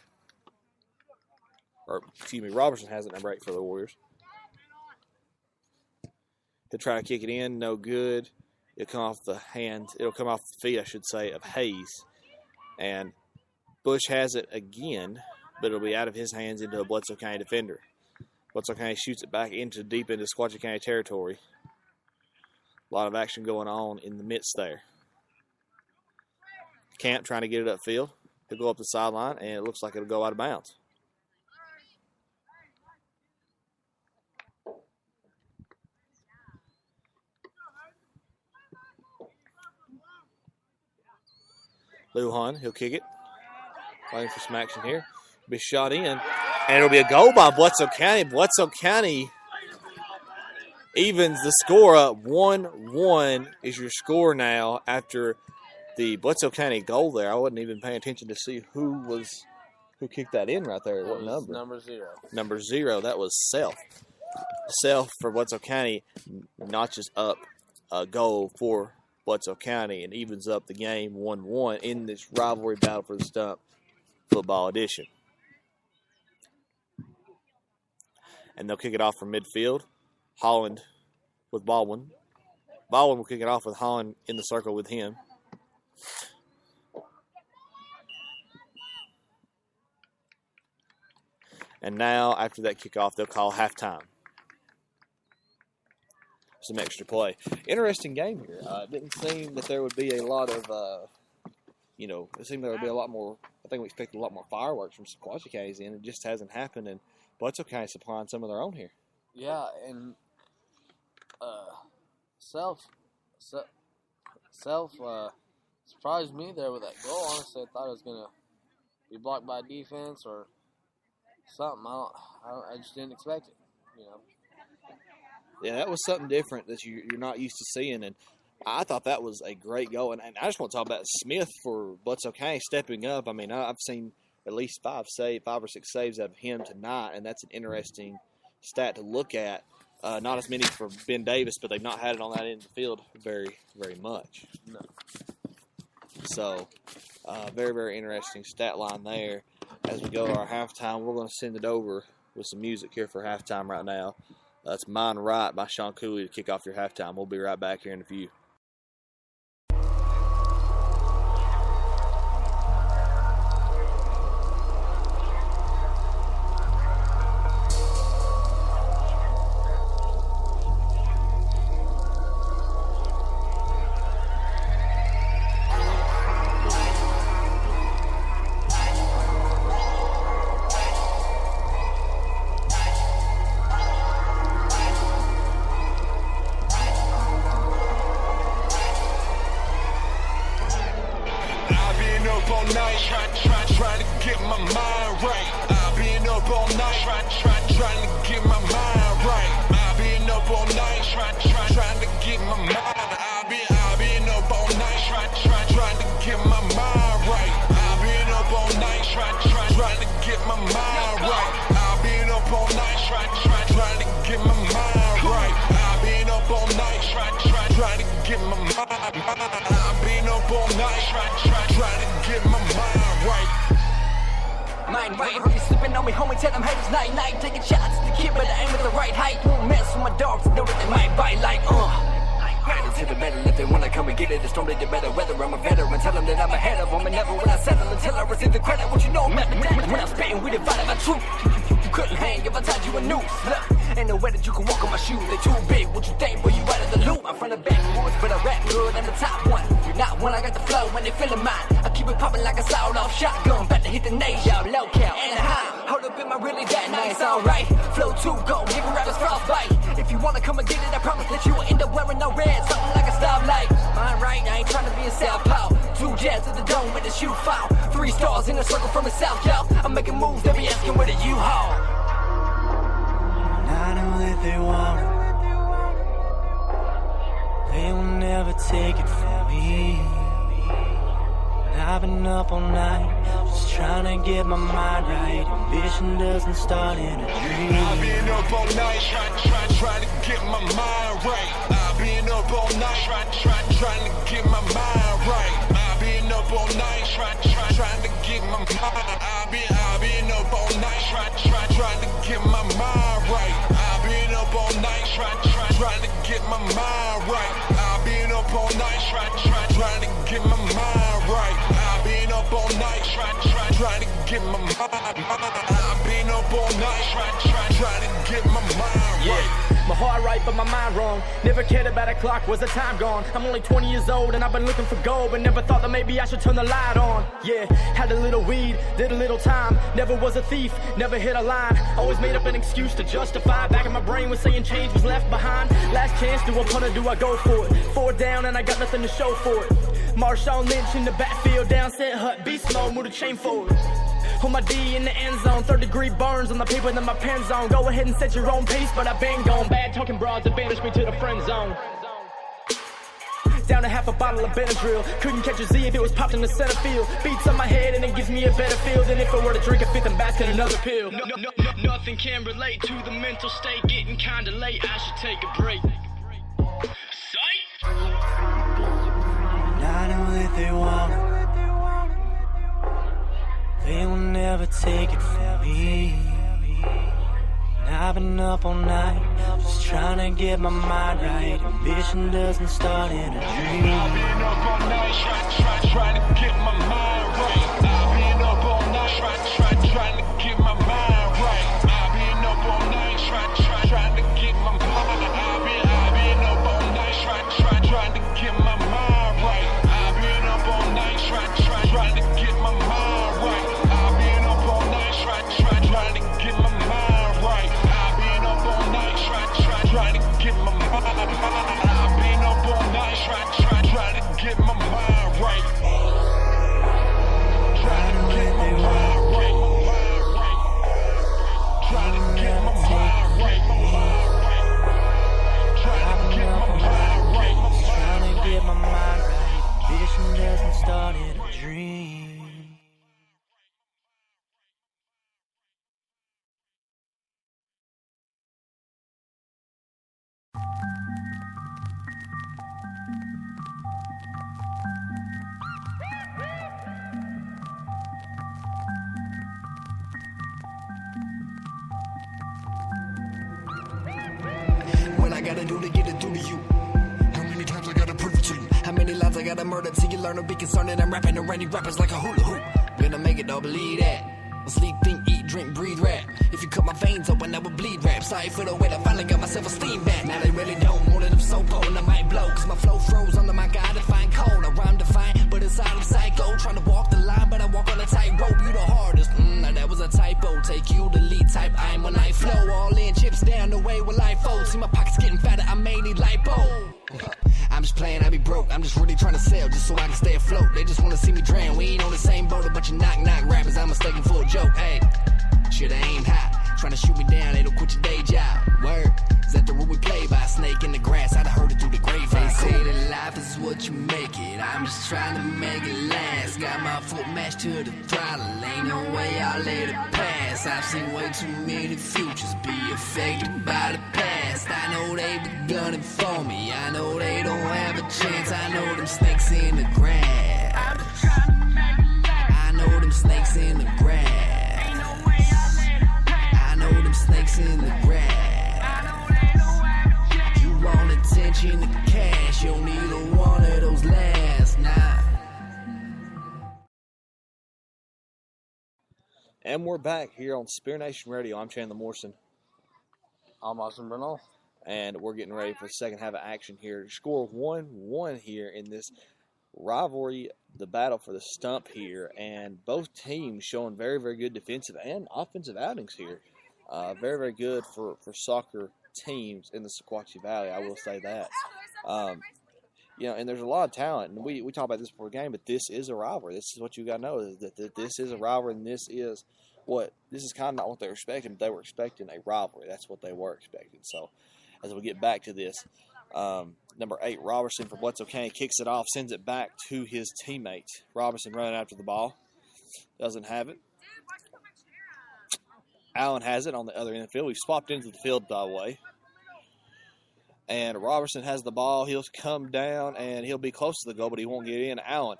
Robertson has it, number 8 for the Warriors. He'll try to kick it in, no good. It'll come off the feet, I should say, of Hayes. And Bush has it again, but it'll be out of his hands into a Bledsoe County defender. Bledsoe County shoots it back deep into Sequatchie County territory. A lot of action going on in the midst there. Camp trying to get it upfield. He'll go up the sideline, and it looks like it'll go out of bounds. Lujan, he'll kick it. Waiting for some action here. Be shot in, and it'll be a goal by Bledsoe County. Bledsoe County evens the score up. 1-1 is your score now after the Bledsoe County goal there. I wasn't even paying attention to see who kicked that in right there. What number? Number 0. Number 0. That was Self. Self for Bledsoe County notches up a goal for Bledsoe County and evens up the game 1-1 in this rivalry battle for the Stump football edition. And they'll kick it off from midfield. Holland with Baldwin. Baldwin will kick it off with Holland in the circle with him. And now, after that kickoff, they'll call halftime. Some extra play. Interesting game here. It didn't seem that there would be a lot of, it seemed there would be a lot more. I think we expected a lot more fireworks from Sequatchie County's in. It just hasn't happened, and Bledsoe County supplying some of their own here. Yeah, and Self surprised me there with that goal. Honestly, I thought it was gonna be blocked by defense or something. I just didn't expect it. Yeah, that was something different that you're not used to seeing, and I thought that was a great goal. And I just want to talk about Smith for Bledsoe County stepping up. I mean, I've seen at least 5 or 6 saves out of him tonight, and that's an interesting stat to look at. Not as many for Ben Davis, but they've not had it on that end of the field very, very much. No. So, very, very interesting stat line there. As we go to our halftime, we're going to send it over with some music here for halftime right now. That's Mine Right by Sean Cooley to kick off your halftime. We'll be right back here in a few. up all night, trying to get my mind right. I've been up all night, trying to get my mind right. I've been up all night, trying to get my mind. I've been up all night, trying to get my mind right. I've been up all night, trying to get my mind right. I've been up all night, trying to get my mind right. I've been up all night, trying to get my mind. I've been up all night, trying to get my mind right. Mind right, heard you slipping on me, homie, tell them haters night, night. Taking shots at the kid, but I aim at the right height. Won't mess with my dogs, know that they might bite like, Ready to the battle if they wanna come and get it. The storm they better weather. I'm a veteran. Tell them that I'm ahead of them. And never will I settle until I receive the credit. What you know, man? When I'm spitting, we divided by truth. You couldn't hang if I tied you a noose. Look, ain't no way that you can walk on my shoes. They too big. What you think? Boy, you out of the loop. I'm from the backwoods, but I rap good. I'm the top one. You're not one. I got the flow when they feeling mine. I keep it popping like a sawed-off shotgun. About to hit the nation, low cal, Anaheim. Hold up, am I really that nice? Alright, flow too, go, give a rappers frostbite. If you wanna come and get it, I promise that you will end up wearing no red, something like a stoplight. Mine right, I ain't trying to be a southpaw. 2 jabs at the dome with a shoe foul. 3 stars in a circle from the south, yo. I'm making moves, they be asking where the U-Haul. I know that they want it. They will never take it from me. I've been up all night, just trying to get my mind right. Ambition doesn't start in a dream. I've been up all night, trying to get my mind right. I've been up all night, trying to get my mind right. I've been up all night, trying to get my mind. I've been up all night, trying to get my mind right. I've been up all night, trying to get my mind right. I've been up all night, trying to get my mind right. I've been up all night, trying to get my mind. I've been up all night, trying to get my mind right. My heart right, but my mind wrong. Never cared about a clock, was the time gone? I'm only 20 years old and I've been looking for gold, but never thought that maybe I should turn the light on. Yeah, had a little weed, did a little time. Never was a thief, never hit a line. Always made up an excuse to justify. Back in my brain was saying change was left behind. Last chance, do I punt or do I go for it? 4 down and I got nothing to show for it. Marshawn Lynch in the backfield, down set hut, beast mode, move the chain forward. On my D in the end zone, 3rd-degree burns on the paper that my pen's on. Go ahead and set your own pace, but I've been gone. Bad talking broads that banished me to the friend zone. Down to half a bottle of Benadryl. Couldn't catch a Z if it was popped in the center field. Beats on my head and it gives me a better feel than if I were to drink a 5th and basket another pill. Nothing can relate to the mental state. Getting kinda late, I should take a break. Sight! I know that they want it. They will never take it from me. And I've been up all night, just trying to get my mind right. Ambition doesn't start in a dream. I've been up all night, trying to get my mind right. I've been up all night, trying to get my mind right. I've been up all night, trying to get my mind. I've been up all night, trying to get my mind right. I've been up all night, trying to get my mind right. I've been up all night, trying to get my mind right. I've been up all night, trying to get my mind. I've been up all night, trying to get my mind right. Trying to get my mind right. Trying to get my mind right. Trying to get my mind right. Trying to get my mind right. Ambition doesn't start in a dream. What I gotta do to get it through to you? How many times I gotta prove it to you? How many lives I gotta murder till you learn to be concerned that I'm rapping around these rappers like a hula hoop? Gonna make it, don't believe that. Sleep, think, eat, drink, breathe, rap. If you cut my veins open, I would bleed rap. Sorry for the way I finally got my self-esteem back. Now they really don't. More than them so potent, I might blow. Cause my flow froze under my God-defined code. I rhyme defined, but inside I'm psycho. Trying to walk the line, but I walk on a tightrope. You the hardest. Now that was a typo. Take you the lead type. I'm when I flow. All in, chips down the way will I fold. See my pockets getting fatter, I may need lipo. I'm just playing, I be broke. I'm just really trying to sail just so I can stay afloat. They just wanna see me drown. We ain't on the same boat. A bunch of knock-knock rappers I'm mistaken for a joke. Hey, shoulda aimed high. Trying to shoot me down, they don't quit your day job. Word, is that the rule we play by? Snake in the grass, I'd heard it through the grapevine. They say that life is what you make it. I'm just trying to make it last. Got my foot matched to the throttle. Ain't no way I'll let it pass. I've seen way too many futures be affected by the past. I know they be gunning for me. I know they don't have a chance. I know them snakes in the grass. I'm just trying to make it last. I know them snakes in the grass. Ain't no way I'll let it pass. I know them snakes in the grass. I know they don't have a chance. You want attention to cash. You'll neither one of those last. Nah. And we're back here on Spear Nation Radio. I'm Chandler Morrison. I'm Austin Bernal. And we're getting ready for the second half of action here. Score 1-1 here in this rivalry, the battle for the stump here. And both teams showing very, very good defensive and offensive outings here. Very, very good for soccer teams in the Sequatchie Valley, I will say that. And there's a lot of talent. And we talk about this before the game, but this is a rivalry. This is what you got to know, is that this is a rivalry, and this is kind of not what they were expecting, but they were expecting a rivalry. That's what they were expecting. So as we get back to this, number 8, Robertson for Bledsoe County, kicks it off, sends it back to his teammate. Robertson running after the ball. Doesn't have it. Allen has it on the other end of the field. We've swapped into the field, by the way. And Robertson has the ball. He'll come down, and he'll be close to the goal, but he won't get in. Allen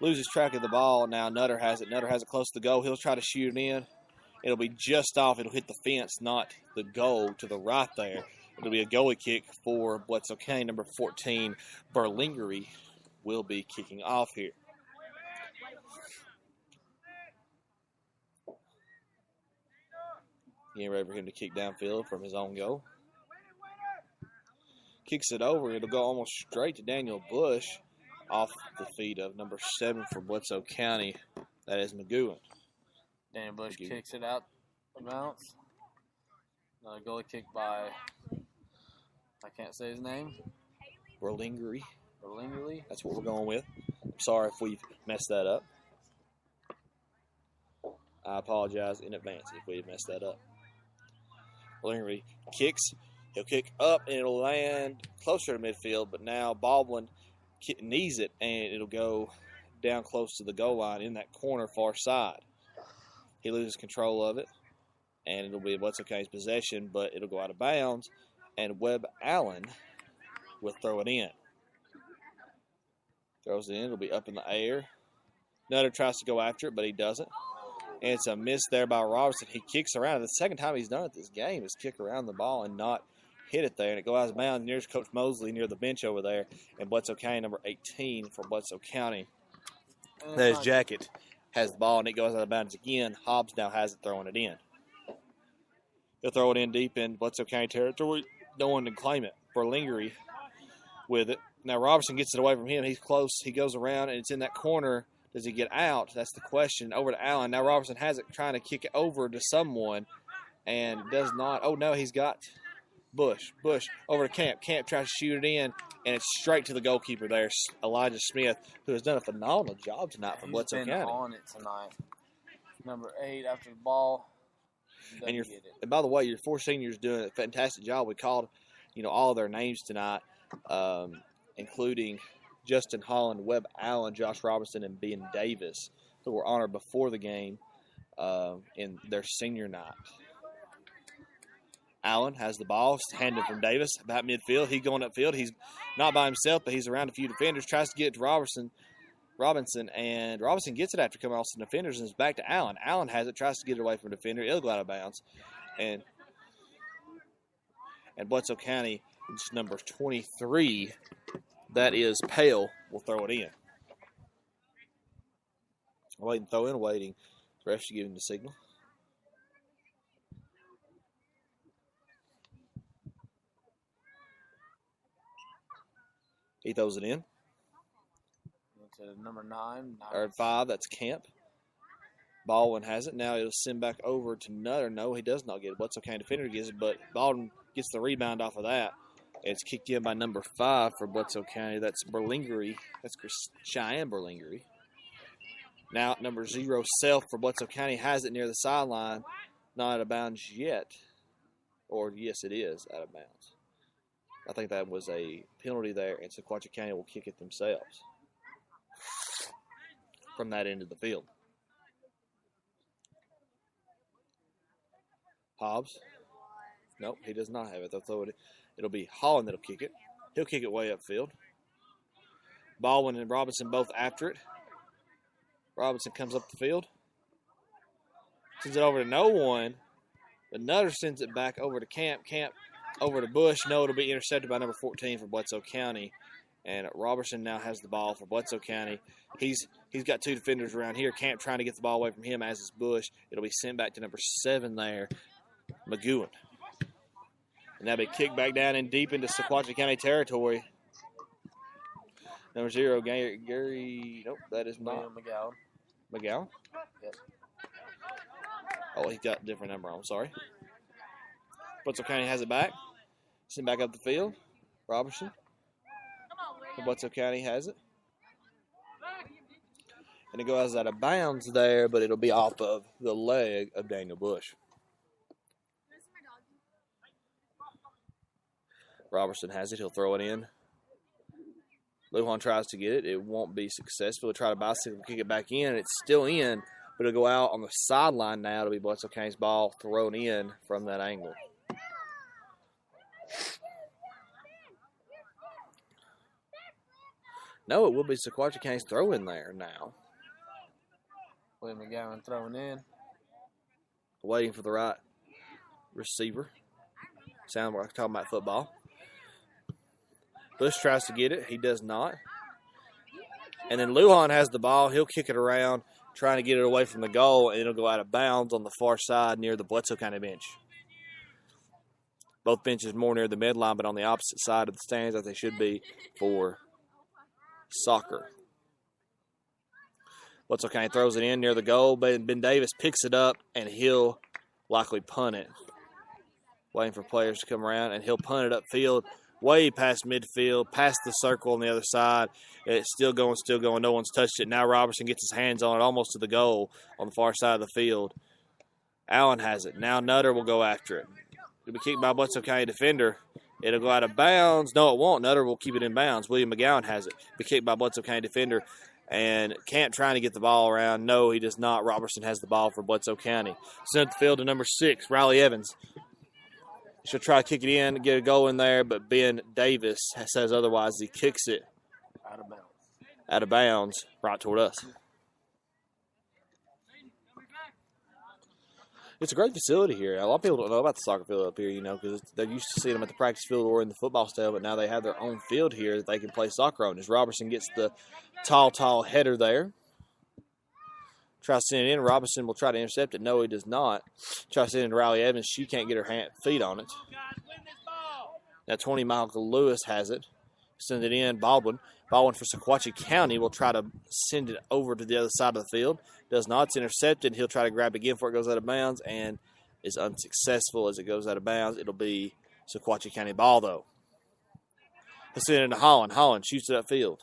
loses track of the ball. Now Nutter has it. Nutter has it close to the goal. He'll try to shoot it in. It'll be just off. It'll hit the fence, not the goal to the right there. It'll be a goalie kick for Bledsoe County. Number 14, Berlingery, will be kicking off here. Getting ready for him to kick downfield from his own goal. Kicks it over. It'll go almost straight to Daniel Bush off the feet of number 7 for Bledsoe County. That is McGowan. Daniel Bush kicks it out the bounce. Another goalie kick by, I can't say his name. Berlingery. Berlingery. That's what we're going with. I'm sorry if we've messed that up. I apologize in advance if we messed that up. Berlingery kicks. He'll kick up, and it'll land closer to midfield, but now Baldwin knees it, and it'll go down close to the goal line in that corner far side. He loses control of it, and it'll be Bledsoe County's possession, but it'll go out of bounds, and Webb Allen will throw it in. Throws it in. It'll be up in the air. Nutter tries to go after it, but he doesn't. And it's a miss there by Robertson. He kicks around. The second time he's done it this game is kick around the ball and not hit it there. And it goes out of bounds near Coach Mosley near the bench over there. And Bledsoe County, number 18 for Bledsoe County. There's Jacket. Has the ball, and it goes out of bounds again. Hobbs now has it, throwing it in. He'll throw it in deep in Bledsoe County territory. No one can claim it. Berlingery with it. Now Robertson gets it away from him. He's close. He goes around, and it's in that corner. Does he get out? That's the question. Over to Allen. Now Robertson has it, trying to kick it over to someone, and does not. Oh, no, he's got Bush. Bush over to Camp. Camp tries to shoot it in, and it's straight to the goalkeeper there, Elijah Smith, who has done a phenomenal job tonight for Bledsoe County. He's been on it tonight. Number 8 after the ball. And by the way, your 4 seniors doing a fantastic job. We called, all of their names tonight, including Justin Holland, Webb Allen, Josh Robinson, and Ben Davis, who were honored before the game in their senior night. Allen has the ball, handed from Davis, about midfield. He's going upfield. He's not by himself, but he's around a few defenders. Tries to get it to Robinson, and Robinson gets it after coming off some defenders, and it's back to Allen. Allen has it, tries to get it away from a defender. It'll go out of bounds. And Bledsoe County, it's number 23, that is Pale, will throw it in. Waiting, throw in, waiting. Refs should give him the signal. He throws it in. To number 9. Or 5, that's Camp. Baldwin has it. Now it'll send back over to Nutter. No, he does not get it. Bledsoe County defender gets it, but Baldwin gets the rebound off of that. It's kicked in by number 5 for Bledsoe County. That's Berlingery. That's Cheyenne Berlingery. Now, number 0, Self for Bledsoe County has it near the sideline. Not out of bounds yet. Or, yes, it is out of bounds. I think that was a penalty there, and Sequatchie County will kick it themselves from that end of the field. Hobbs. Nope, he does not have it. They'll throw it. It'll be Holland that'll kick it. He'll kick it way upfield. Baldwin and Robinson both after it. Robinson comes up the field. Sends it over to no one. But Nutter sends it back over to Camp. Camp over to Bush. No, it'll be intercepted by number 14 for Bledsoe County. And Robertson now has the ball for Bledsoe County. He's got 2 defenders around here. Camp trying to get the ball away from him, as is Bush. It'll be sent back to number 7 there, McGowan. And that'll be kicked back down and deep into Sequatchie County territory. Number 0, Gary. Nope, that is not. McGowan. McGowan? Yes. Oh, he got a different number on. Sorry. Bledsoe County has it back. Sent back up the field. Robertson. Bledsoe County has it. And it goes out of bounds there, but it'll be off of the leg of Daniel Bush. Robertson has it. He'll throw it in. Lujan tries to get it. It won't be successful. He'll try to bicycle, kick it back in. It's still in, but it'll go out on the sideline now. It'll be Bledsoe County's ball thrown in from that angle. No, it will be Sequatchie County's throw in there now. William McGowan throwing in. Waiting for the right receiver. Sound like talking about football. Bush tries to get it. He does not. And then Lujan has the ball. He'll kick it around, trying to get it away from the goal, and it'll go out of bounds on the far side near the Bledsoe County bench. Both benches more near the midline, but on the opposite side of the stands as they should be for soccer. Bledsoe County throws it in near the goal. Ben Davis picks it up, and he'll likely punt it. Waiting for players to come around, and he'll punt it upfield, way past midfield, past the circle on the other side. It's still going. No one's touched it. Now Robertson gets his hands on it almost to the goal on the far side of the field. Allen has it. Now Nutter will go after it. It'll be kicked by a Bledsoe County defender. It'll go out of bounds. No, it won't. Nutter will keep it in bounds. William McGowan has it. It'll be kicked by a Bledsoe County defender. And Camp trying to get the ball around. No, he does not. Robertson has the ball for Bledsoe County. Sent the field to number 6, Riley Evans. She'll try to kick it in, get a goal in there, but Ben Davis says otherwise. He kicks it out of bounds right toward us. It's a great facility here. A lot of people don't know about the soccer field up here, because they're used to seeing them at the practice field or in the football stadium, but now they have their own field here that they can play soccer on. As Robertson gets the tall header there. Tries to send it in. Robinson will try to intercept it. No, he does not. Tries to send it to Riley Evans. She can't get her feet on it. Now 20, Michael Lewis has it. Send it in. Baldwin for Sequatchie County will try to send it over to the other side of the field. Does not. It's intercepted. He'll try to grab it again before it goes out of bounds and is unsuccessful as it goes out of bounds. It'll be Sequatchie County ball, though. He'll send it into Holland. Holland shoots it upfield.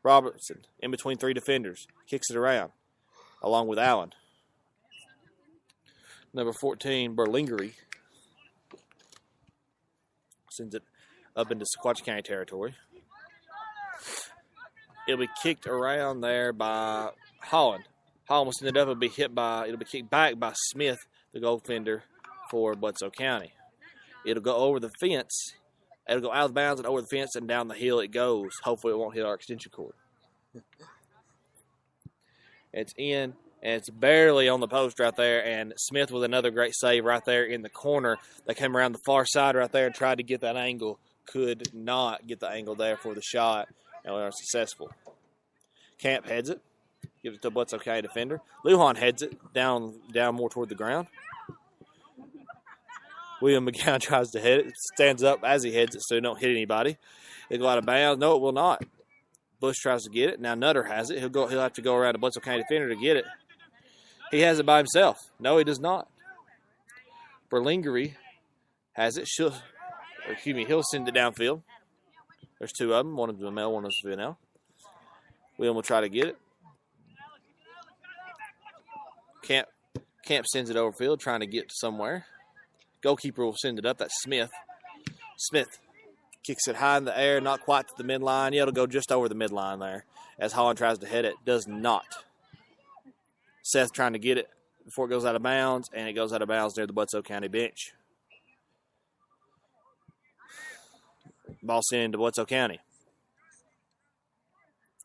Robertson, in between 3 defenders, kicks it around, along with Allen. Number 14, Berlingery, sends it up into Sequatchie County territory. It'll be kicked around there by Holland. Holland will send it up. It'll be kicked back by Smith, the goaltender for Bledsoe County. It'll go over the fence. It'll go out of bounds and over the fence and down the hill it goes. Hopefully it won't hit our extension cord. It's in, and it's barely on the post right there, and Smith with another great save right there in the corner. They came around the far side right there and tried to get that angle. Could not get the angle there for the shot, and we are successful. Camp heads it. Gives it to a Bledsoe County defender. Lujan heads it down more toward the ground. William McGowan tries to hit it. Stands up as he heads it so he don't hit anybody. It'll go out of bounds. No, it will not. Bush tries to get it. Now Nutter has it. He'll have to go around a Bledsoe County defender to get it. He has it by himself. No, he does not. Berlingery has it. He'll send it downfield. There's two of them. One of them a male, one of them a female. William will try to get it. Camp sends it overfield, trying to get somewhere. Goalkeeper will send it up. That's Smith. Smith kicks it high in the air, not quite to the midline. Yeah, it'll go just over the midline there as Holland tries to head it. Does not. Seth trying to get it before it goes out of bounds, and it goes out of bounds near the Bledsoe County bench. Ball sent into Bledsoe County.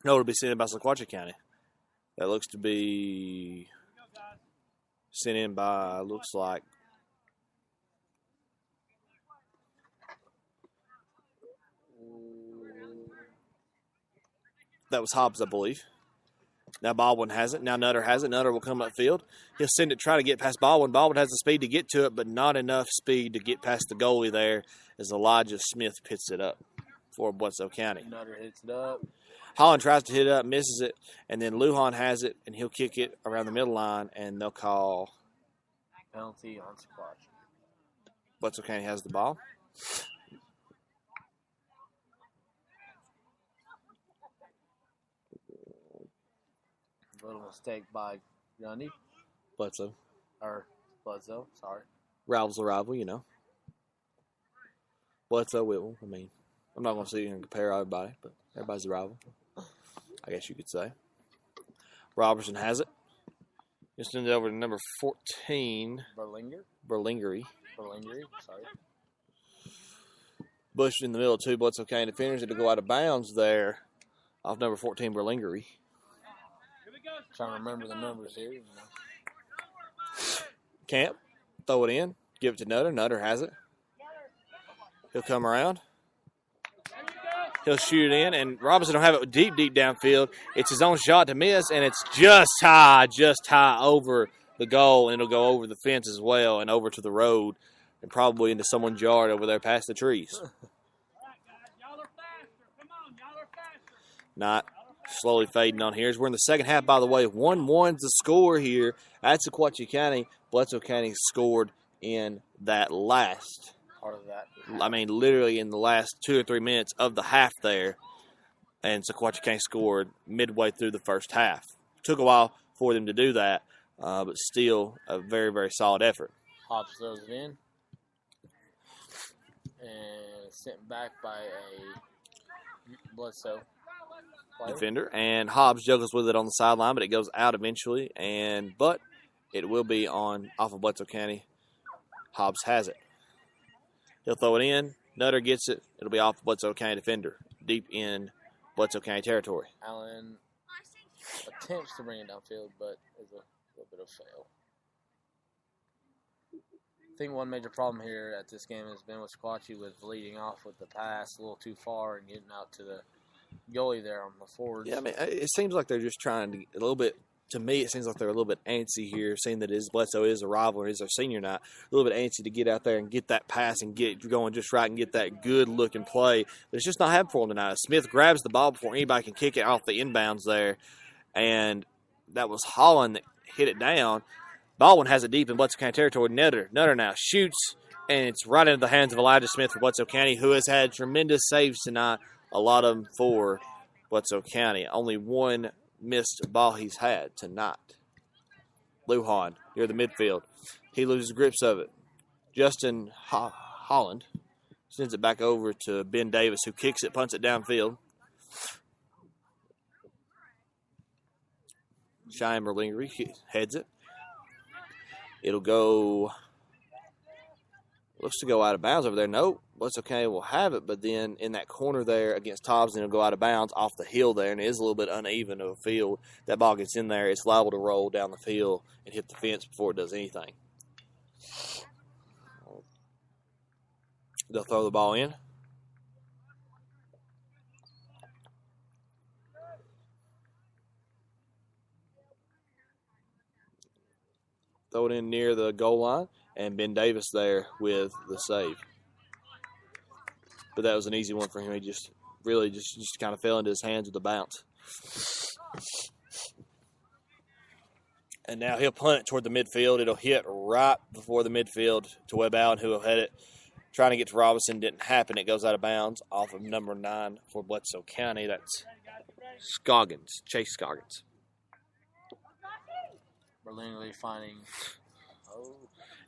No, it'll be sent in by Sequatchie County. That looks to be sent in by, looks like, that was Hobbs, I believe. Now Baldwin has it. Now Nutter has it. Nutter will come upfield. He'll send it, try to get past Baldwin. Baldwin has the speed to get to it, but not enough speed to get past the goalie there as Elijah Smith picks it up for Bledsoe County. Nutter hits it up. Holland tries to hit it up, misses it, and then Lujan has it, and he'll kick it around the middle line, and they'll call penalty on Sequatchie. Bledsoe County has the ball. Little mistake by Grundy. Bledsoe. Sorry. Rival's a rival, you know. Bledsoe, Whitwell. I mean, I'm not going to sit here and compare everybody, but everybody's a rival, I guess you could say. Robertson has it. Just send it over to number 14. Berlingery. Sorry. Bush in the middle of two Bledsoe County defenders. It'll go out of bounds there off number 14, Berlingery. Trying to remember the numbers here. Camp, throw it in, give it to Nutter. Nutter has it. He'll come around. He'll shoot it in, and Robinson will have it deep downfield. It's his own shot to miss, and it's just high over the goal, and it'll go over the fence as well and over to the road and probably into someone's yard over there past the trees. Not slowly fading on here. As we're in the second half, by the way. 1-1's the score here at Sequatchie County. Bledsoe County scored in that last. Part of that. I mean, literally in the last 2 or 3 minutes of the half there. And Sequatchie County scored midway through the first half. Took a while for them to do that, but still a very, very solid effort. Hobbs throws it in. And sent back by a Bledsoe defender, and Hobbs juggles with it on the sideline, but it goes out eventually. But it will be off of Bledsoe County. Hobbs has it. He'll throw it in. Nutter gets it. It'll be off the Bledsoe County defender, deep in Bledsoe County territory. Allen attempts to bring it downfield, but is a little bit of fail. I think one major problem here at this game has been with Sequatchie with leading off with the pass a little too far and getting out to the goalie there on the forwards. Yeah, I mean, it seems like they're just trying to a little bit. To me, it seems like they're a little bit antsy here, seeing that Bledsoe is a rival or is their senior night. A little bit antsy to get out there and get that pass and get going just right and get that good-looking play. But it's just not happening for them tonight. Smith grabs the ball before anybody can kick it off the inbounds there, and that was Holland that hit it down. Baldwin has it deep in Bledsoe County territory. Nutter now shoots, and it's right into the hands of Elijah Smith for Bledsoe County, who has had tremendous saves tonight, a lot of them for Bledsoe County. Only one missed ball he's had tonight. Lujan near the midfield. He loses grips of it. Justin Holland sends it back over to Ben Davis, who kicks it, punts it downfield. Cheyenne Berlingery heads it. It'll go, looks to go out of bounds over there. Nope. Bledsoe County will have it, but then in that corner there against Tobbs, it'll go out of bounds off the hill there, and it is a little bit uneven of a field. That ball gets in there, it's liable to roll down the field and hit the fence before it does anything. They'll throw the ball in. Throw it in near the goal line, and Ben Davis there with the save. But that was an easy one for him. He just kind of fell into his hands with the bounce. And now he'll punt it toward the midfield. It'll hit right before the midfield to Webb Allen, who will head it Trying to get to Robinson didn't happen. It goes out of bounds off of number 9 for Bledsoe County. That's Scoggins, Chase Scoggins. Berlingley finding. Oh.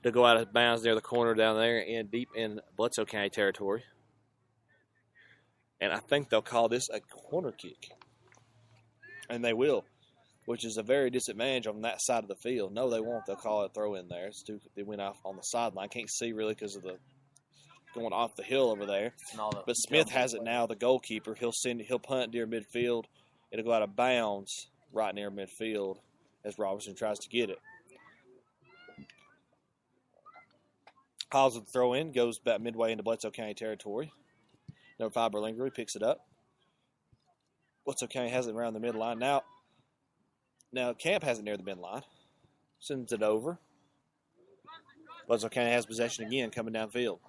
They'll go out of bounds near the corner down there and deep in Bledsoe County territory. And I think they'll call this a corner kick. And they will, which is a very disadvantage on that side of the field. No, they won't. They'll call it a throw in there. They went off on the sideline. Can't see really because of the going off the hill over there. But Smith has it now, the goalkeeper. He'll punt near midfield. It'll go out of bounds right near midfield as Robinson tries to get it. Hobbs with the throw in, goes about midway into Bledsoe County territory. Number 5, Berlingery picks it up. Bledsoe County has it around the midline. Now Camp has it near the midline. Sends it over. Bledsoe County has possession again coming downfield.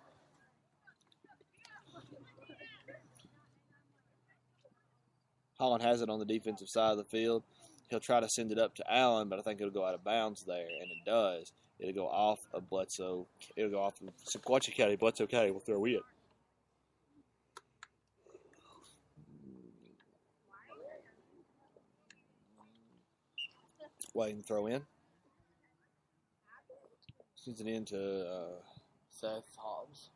Holland has it on the defensive side of the field. He'll try to send it up to Allen, but I think it'll go out of bounds there, and it does. It'll go off of Bledsoe. It'll go off of Sequatchie County. Bledsoe County will throw it. Waiting to throw in. Sends it into Seth Hobbs.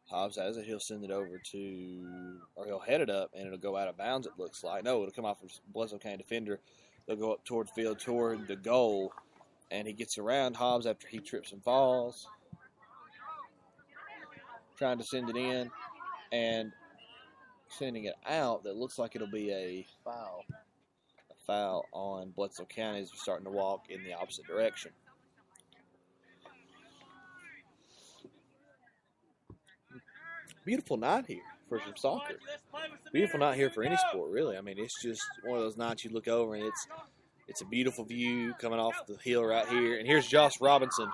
Hobbs has it. He'll send it over to, or he'll head it up, and it'll go out of bounds, it looks like. No, it'll come off of Bledsoe County defender. They'll go up toward field, toward the goal, and he gets around Hobbs after he trips and falls. Trying to send it in, and sending it out. That looks like it'll be a foul. A foul on Bledsoe County as we're starting to walk in the opposite direction. Beautiful night here for some soccer. Beautiful night here for any sport, really. I mean, it's just one of those nights you look over and it's a beautiful view coming off the hill right here. And here's Josh Robinson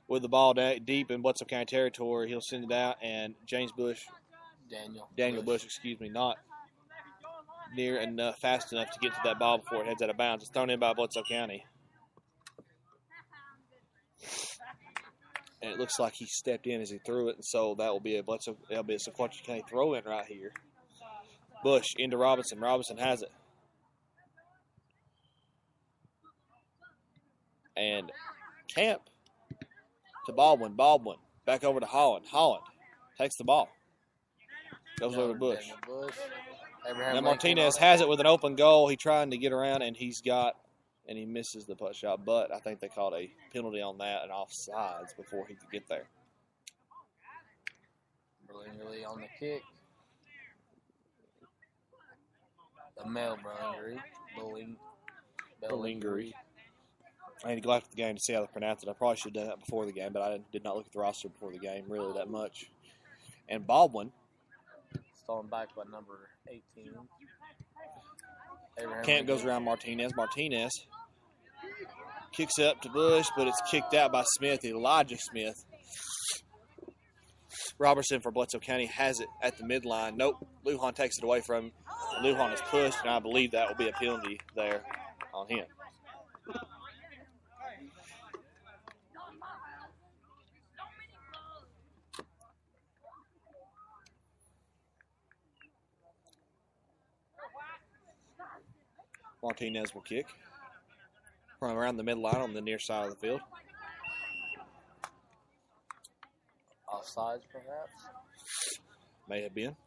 with the ball deep in Bledsoe County territory. He'll send it out, and James Bush, Daniel Bush, not near enough, fast enough to get to that ball before it heads out of bounds. It's thrown in by Bledsoe County. And it looks like he stepped in as he threw it, and so that'll be a Sequatchie County throw-in right here. Bush into Robinson. Robinson has it. And Camp to Baldwin. Baldwin back over to Holland. Holland takes the ball. Goes over to Bush. Now Martinez has it with an open goal. He's trying to get around, and he misses the putt shot, but I think they called a penalty on that and offsides before he could get there. Berlingery on the kick. The male Berlingery. I need to go after the game to see how they pronounce it. I probably should have done that before the game, but I did not look at the roster before the game really that much. And Baldwin. Stolen back by number 18. Camp goes around Martinez. Martinez kicks up to Bush, but it's kicked out by Smith, Elijah Smith. Robertson for Bledsoe County has it at the midline. Nope, Lujan takes it away from him. Lujan is pushed, and I believe that will be a penalty there on him. Martinez will kick from around the midline on the near side of the field. Offsides, perhaps? May have been.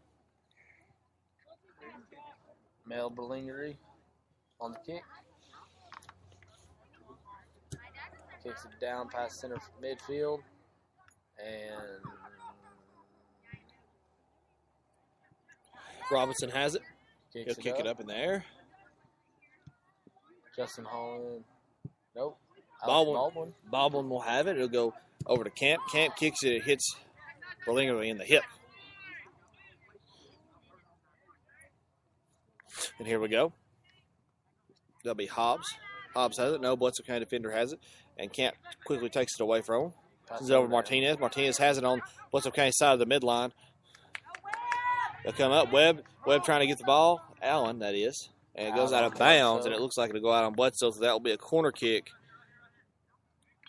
Male Berlingery on the kick. Kicks it down past center midfield. And Robinson has it. He'll kick it up in the air. Justin Holland. Nope. Baldwin will have it. It'll go over to Camp. Camp kicks it. It hits Berlingery in the hip. And here we go. That'll be Hobbs. Hobbs has it. No, Bledsoe County defender has it. And Camp quickly takes it away from him. Sends it over to Martinez. Martinez has it on Bledsoe County side of the midline. They'll come up. Webb trying to get the ball. Allen, that is. And it goes out of bounds, and it looks like it'll go out on Bledsoe, so that will be a corner kick,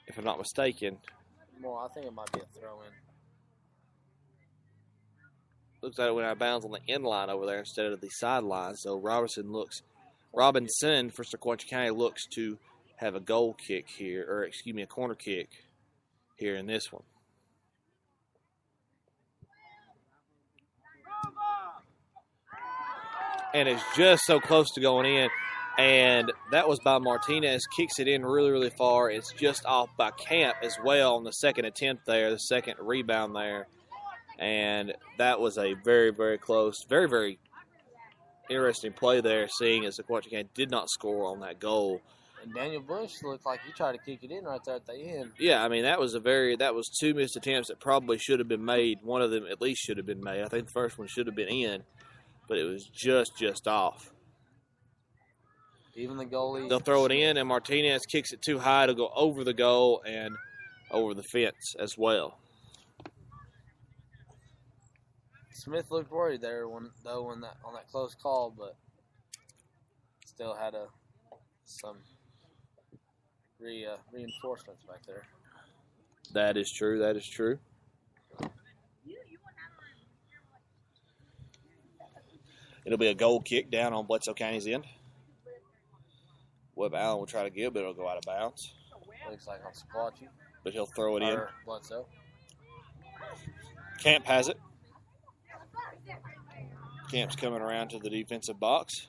if I'm not mistaken. Well, I think it might be a throw-in. looks like it went out of bounds on the end line over there instead of the sideline. So Robinson for Sequatchie County looks to have a goal kick here, or excuse me, a corner kick here in this one. And it's just so close to going in. And that was by Martinez. Kicks it in really, really far. It's just off by Camp as well on the second attempt there, the second rebound there. And that was a very, very close, very, very interesting play there, seeing as Sequatchie County did not score on that goal. And Daniel Bush looked like he tried to kick it in right there at the end. Yeah, I mean, that was two missed attempts that probably should have been made. One of them at least should have been made. I think the first one should have been in, but it was just off. Even the goalie. They'll throw it in, and Martinez kicks it too high to go over the goal and over the fence as well. Smith looked worried there on that close call, but still had some reinforcements back there. That is true. That is true. It'll be a goal kick down on Bledsoe County's end. Webb Allen will try to give, but it'll go out of bounds. Looks like on Sequatchie. But he'll throw it in. Bledsoe. Camp has it. Camp's coming around to the defensive box.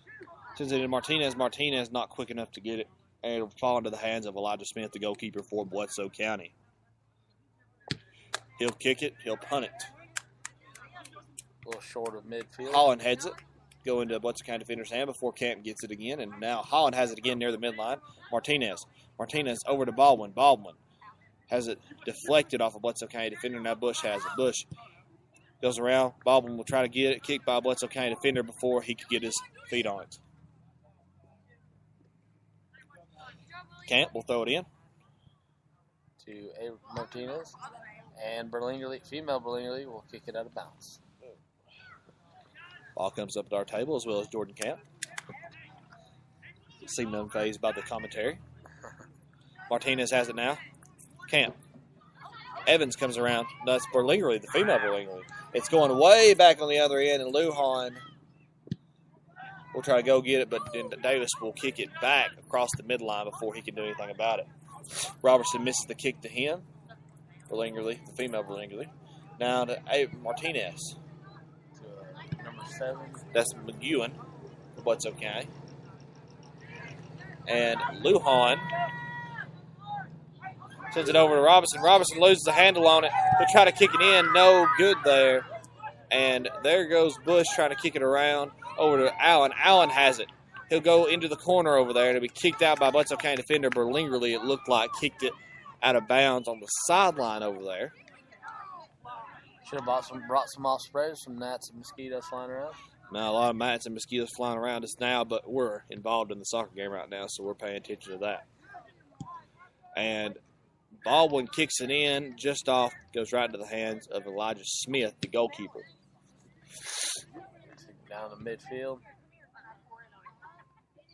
Sends it to Martinez. Martinez not quick enough to get it. And it'll fall into the hands of Elijah Smith, the goalkeeper for Bledsoe County. He'll kick it. He'll punt it. A little short of midfield. Holland heads it. Go into Bledsoe County defender's hand before Camp gets it again. And now Holland has it again near the midline. Martinez over to Baldwin. Baldwin has it deflected off a Bledsoe County defender. Now Bush has it. Bush goes around. Baldwin will try to get it. Kicked by a Bledsoe County defender before he could get his feet on it. Camp will throw it in. To Martinez. And female Berlingerly will kick it out of bounds. Ball comes up at our table as well as Jordan Camp. Seemed unfazed by the commentary. Martinez has it now. Camp. Evans comes around. That's Berlingerly, the female Berlingerly. It's going way back on the other end, and Lujan will try to go get it, but then Davis will kick it back across the midline before he can do anything about it. Robertson misses the kick to him. Berlingerly, the female Berlingerly. Now to Martinez. Number 7. That's McEwen for Bledsoe County. And Lujan sends it over to Robinson. Robinson loses the handle on it. He'll try to kick it in. No good there. And there goes Bush trying to kick it around over to Allen. Allen has it. He'll go into the corner over there. It'll be kicked out by Bledsoe County defender Berlingerly. It looked like kicked it out of bounds on the sideline over there. Should have brought some off spreaders, some gnats and mosquitoes flying around. Now, a lot of gnats and mosquitoes flying around us now, but we're involved in the soccer game right now, so we're paying attention to that. And Baldwin kicks it in, just off, goes right into the hands of Elijah Smith, the goalkeeper. Down the midfield.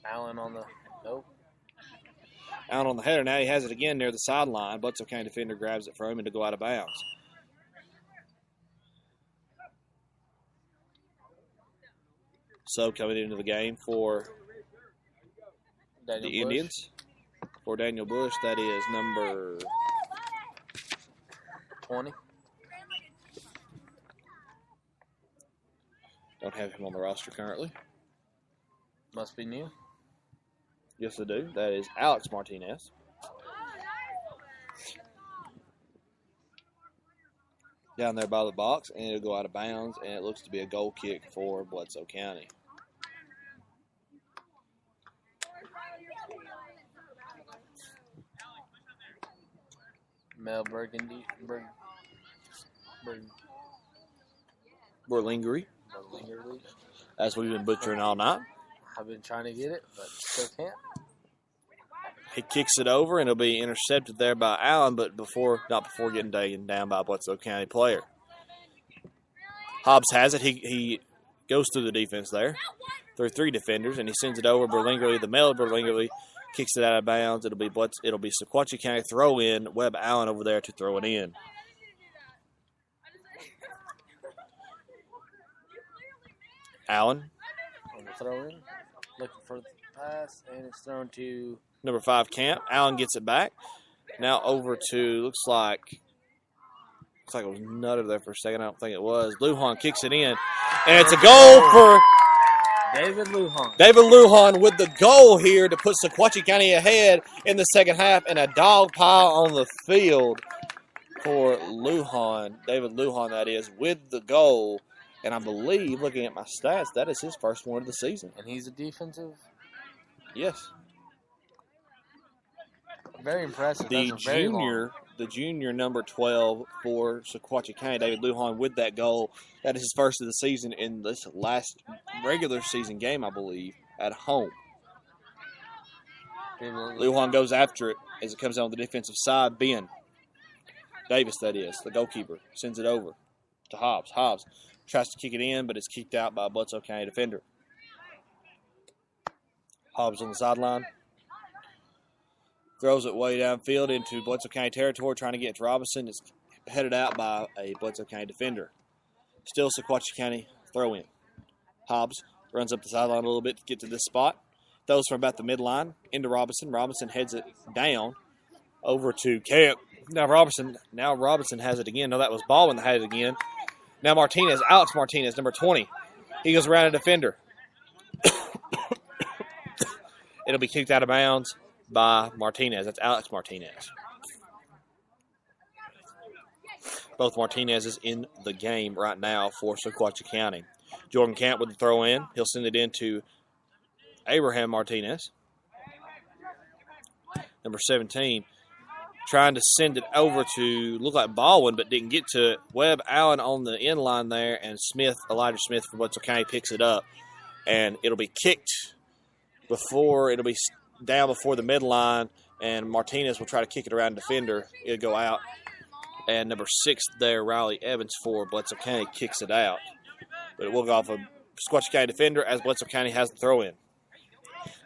Allen on the nope. Allen on the header. Now he has it again near the sideline. Bledsoe County defender grabs it from him to go out of bounds. So coming into the game for the Indians. For Daniel Bush, that is number 20. Don't have him on the roster currently. Must be new. Yes, I do. That is Alex Martinez. Down there by the box, and it'll go out of bounds, and it looks to be a goal kick for Bledsoe County. Mel Burgundy. Berlingerly. As we've been butchering all night. I've been trying to get it, but still can't. He kicks it over, and it'll be intercepted there by Allen, but not before getting taken down by a Bledsoe County player. Hobbs has it. He goes through the defense there. There are 3 defenders, and he sends it over. Berlingerly, the male Berlingerly, kicks it out of bounds. It'll be Sequatchie County throw in. Webb Allen over there to throw it in. Allen. On the throw in. Looking for the pass, and it's thrown to Number 5, Camp. Allen gets it back. Now over to, looks like it was Nutter there for a second. I don't think it was. Lujan kicks it in. And it's a goal for David Lujan. David Lujan with the goal here to put Sequatchie County ahead in the second half, and a dog pile on the field for Lujan. David Lujan, that is, with the goal. And I believe, looking at my stats, that is his first one of the season. And he's a defensive. Yes. Very impressive. The That's very long. junior number 12 for Sequatchie County, David Lujan, with that goal. That is his first of the season in this last regular season game, I believe, at home. Lujan goes after it as it comes down the defensive side. Ben Davis, that is, the goalkeeper, sends it over to Hobbs. Hobbs tries to kick it in, but it's kicked out by a Bledsoe County defender. Hobbs on the sideline. Throws it way downfield into Bledsoe County territory, trying to get to Robinson. It's headed out by a Bledsoe County defender. Still Sequatchie County throw in. Hobbs runs up the sideline a little bit to get to this spot. Throws from about the midline into Robinson. Robinson heads it down over to Camp. Now Robinson has it again. No, that was Baldwin that had it again. Now Martinez, Alex Martinez, number 20. He goes around a defender. It'll be kicked out of bounds by Martinez. That's Alex Martinez. Both Martinez's in the game right now for Sequatchie County. Jordan Camp with the throw in. He'll send it into Abraham Martinez. Number 17. Trying to send it over to look like Baldwin, but didn't get to it. Webb Allen on the end line there, and Elijah Smith from Bledsoe County picks it up. And it'll be kicked it'll be down before the midline, and Martinez will try to kick it around the defender. It'll go out. And number 6 there, Riley Evans for Bledsoe County, kicks it out. But it will go off a Sequatchie County defender as Bledsoe County has the throw in.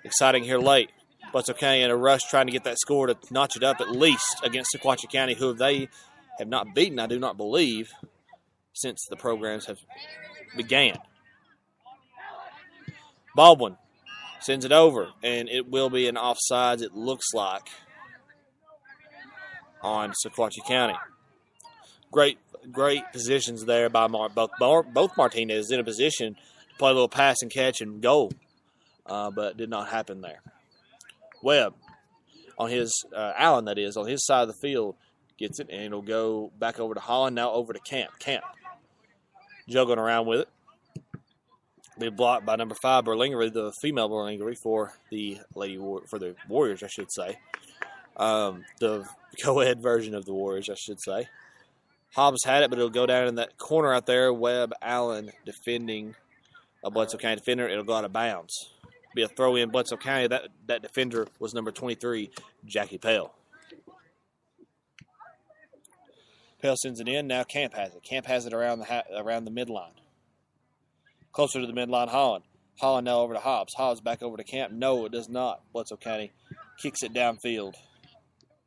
Exciting here late. Bledsoe County in a rush trying to get that score to notch it up at least against Sequatchie County, who they have not beaten, I do not believe, since the programs have began. Baldwin sends it over, and it will be an offsides, it looks like, on Sequatchie County. Great positions there by both Martinez in a position to play a little pass and catch and goal, but it did not happen there. Webb, on his, Allen that is, on his side of the field, gets it, and it'll go back over to Holland, now over to Camp. Camp juggling around with it. Be blocked by number 5, Berlingery, the female Berlingery for the Warriors, I should say. The co-ed version of the Warriors, I should say. Hobbs had it, but it'll go down in that corner out there. Webb Allen defending a Bledsoe County defender. It'll go out of bounds. Be a throw in Bledsoe County. That defender was number 23, Jackie Pell. Pell sends it in. Now Camp has it. Camp has it around the midline. Closer to the midline, Holland. Holland now over to Hobbs. Hobbs back over to Camp. No, it does not. Bledsoe County kicks it downfield.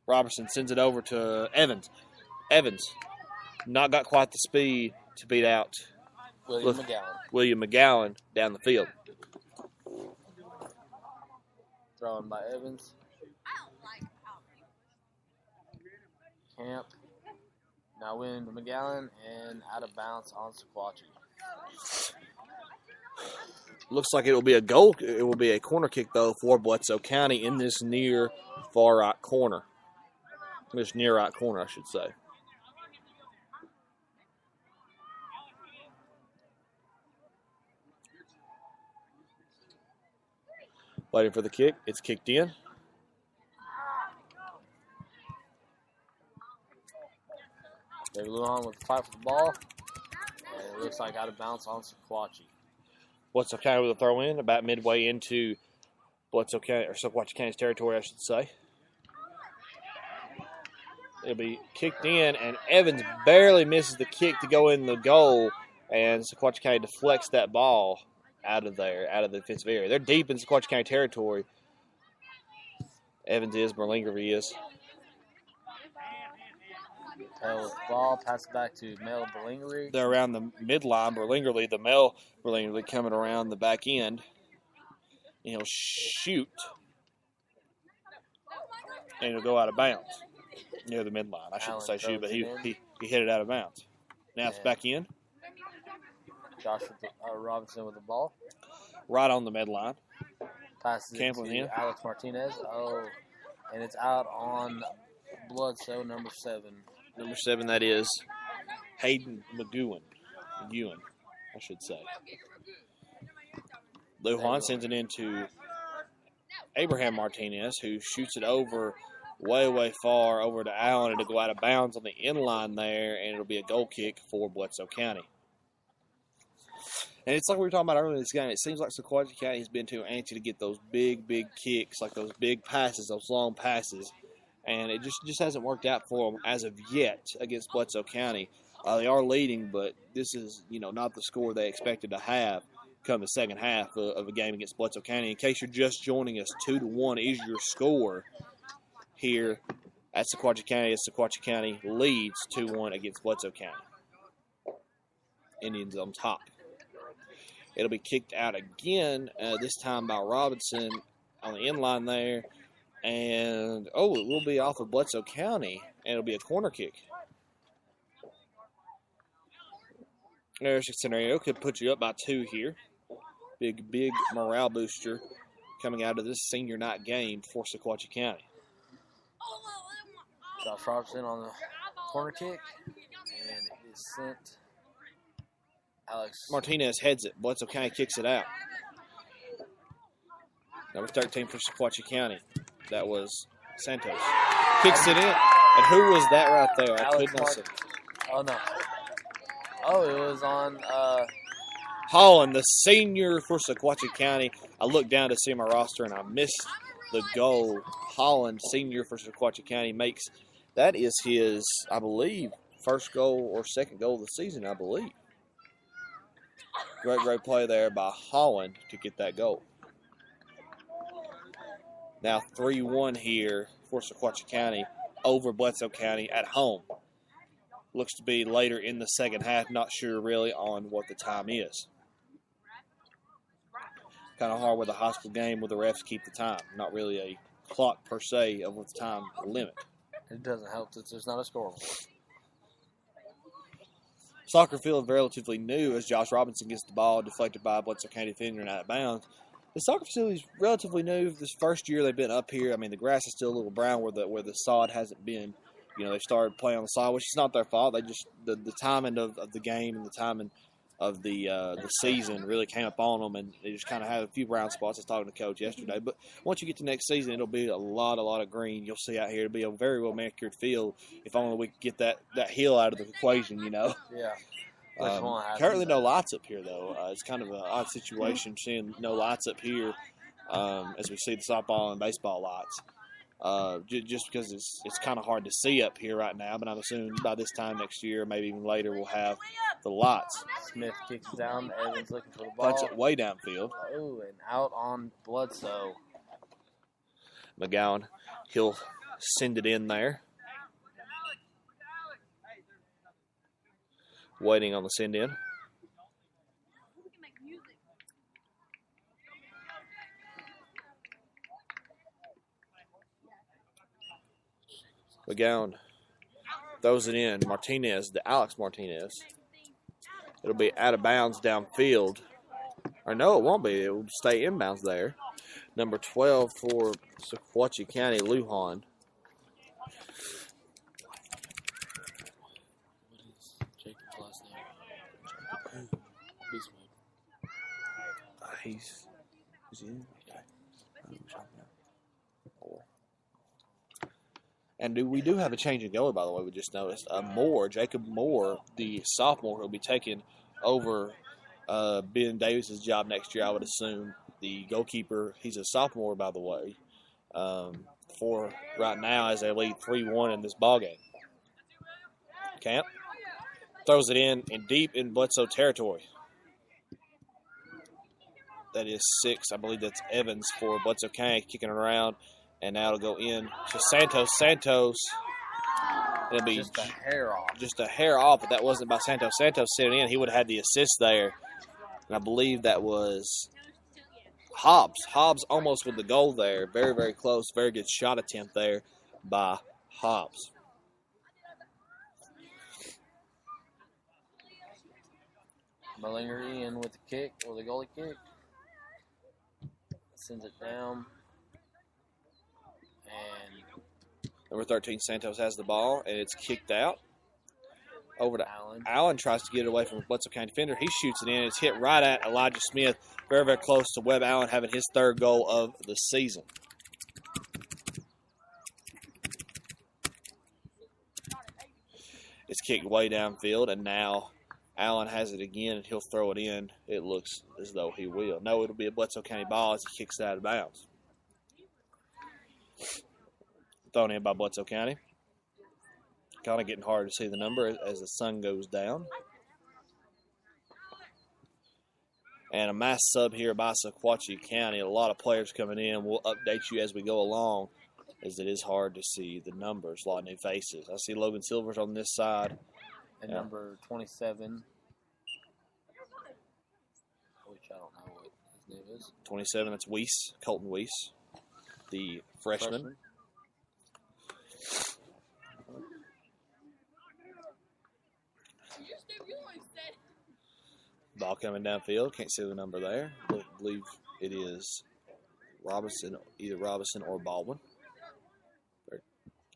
Robertson sends it over to Evans. Evans not got quite the speed to beat out William McGowan down the field. Thrown by Evans. Camp. Now in to McGowan and out of bounds on Sequatchie. Looks like it will be a goal. It will be a corner kick, though, for Bledsoe County in this near far right corner. This near right corner, I should say. Waiting for the kick. It's kicked in. David Lujan with the fight for the ball. And it looks like out of bounds on Sequatchie. Bledsoe County with a throw in about midway into Bledsoe County, or Sequatchie County's territory, I should say. It'll be kicked in, and Evans barely misses the kick to go in the goal, and Sequatchie County deflects that ball out of there, out of the defensive area. They're deep in Sequatchie County territory. Evans is, Berlingery is. Pale with the ball. Pass it back to Mel Berlingery. They're around the midline. Berlingerly, the male Berlingerly, coming around the back end. And he'll shoot. And it'll go out of bounds near the midline. I shouldn't say shoot, but he hit it out of bounds. Now it's back in. Josh Robinson with the ball. Right on the midline. Passes it to Alex Martinez. Oh, and it's out on Bledsoe, number 7. Number 7, that is Hayden McGowan, I should say. Lujan sends it into Abraham Martinez, who shoots it over way far over to Allen. It'll go out of bounds on the inline there, and it'll be a goal kick for Bledsoe County. And it's like we were talking about earlier in this game. It seems like Sequatchie County has been too antsy to get those big kicks, like those big passes, those long passes. And it just hasn't worked out for them as of yet against Bledsoe County. They are leading, but this is, not the score they expected to have come the second half of a game against Bledsoe County. In case you're just joining us, 2-1 is your score here at Sequatchie County. As Sequatchie County leads 2-1 against Bledsoe County. Indians on top. It'll be kicked out again, this time by Robinson on the inline there. And, it will be off of Bledsoe County, and it'll be a corner kick. There's a scenario. Could put you up by 2 here. Big morale booster coming out of this senior night game for Sequatchie County. Josh Robinson on the corner kick, and it is sent. Alex Martinez heads it. Bledsoe County kicks it out. Number 13 for Sequatchie County. That was Santos. Kicks it in. And who was that right there? I could not see. Oh, no. Oh, it was on Holland, the senior for Sequatchie County. I looked down to see my roster, and I missed the goal. Holland, senior for Sequatchie County, makes – that is his, I believe, first goal or second goal of the season, I believe. Great play there by Holland to get that goal. Now 3-1 here for Sequatchie County over Bledsoe County at home. Looks to be later in the second half. Not sure really on what the time is. Kind of hard with a high school game where the refs keep the time. Not really a clock per se of what the time limit. It doesn't help that there's not a score. Soccer field relatively new as Josh Robinson gets the ball deflected by a Bledsoe County defender and out of bounds. The soccer facility is relatively new. This first year they've been up here. I mean, the grass is still a little brown where the sod hasn't been. They started playing on the sod, which is not their fault. They just the timing of the game and the timing of the season really came up on them, and they just kind of had a few brown spots. I was talking to Coach yesterday. But once you get to next season, it'll be a lot of green you'll see out here. It'll be a very well manicured field. If only we could get that hill out of the equation, Yeah. Currently no lights up here, though. It's kind of an odd situation seeing no lights up here as we see the softball and baseball lights. Just because it's kind of hard to see up here right now, but I'm assuming by this time next year, maybe even later, we'll have the lights. Smith kicks it down. Evans looking for the ball. Punts it way downfield. Oh, and out on Bledsoe. McGowan, he'll send it in there. Waiting on the send in. McGowan throws it in. Martinez, the Alex Martinez. It'll be out of bounds downfield. Or no, it won't be. It will stay inbounds there. Number 12 for Sequatchie County, Lujan. He's in. And we do have a change in goalie, by the way, we just noticed. Jacob Moore, the sophomore, will be taking over Ben Davis's job next year, I would assume. The goalkeeper, he's a sophomore, by the way, for right now as they lead 3-1 in this ballgame. Camp throws it in and deep in Bledsoe territory. That is 6. I believe that's Evans for Bledsoe County kicking it around. And now it'll go in to Santos. Santos It'll be Just a hair off. just a hair off, but that wasn't by Santos. Santos sitting in. He would have had the assist there. And I believe that was Hobbs. Hobbs almost with the goal there. Very, very close. Very good shot attempt there by Hobbs. Mellinger in with the kick, or the goalie kick. Sends it down. And Number 13, Santos has the ball, and it's kicked out. Over to Allen. Allen tries to get it away from a Bledsoe County defender. He shoots it in. It's hit right at Elijah Smith. Very, very close to Webb Allen having his third goal of the season. It's kicked way downfield, and now Allen has it again, and he'll throw it in. It looks as though he will. No, it'll be a Bledsoe County ball as he kicks it out of bounds. Thrown in by Bledsoe County. Kind of getting hard to see the number as the sun goes down. And a mass sub here by Sequatchie County. A lot of players coming in. We'll update you as we go along, as it is hard to see the numbers. A lot of new faces. I see Logan Silvers on this side. And number 27, which I don't know what his name is. 27, that's Weiss, Colton Weiss, the freshman. Ball coming downfield. Can't see the number there. I believe it is Robinson, either Robinson or Baldwin.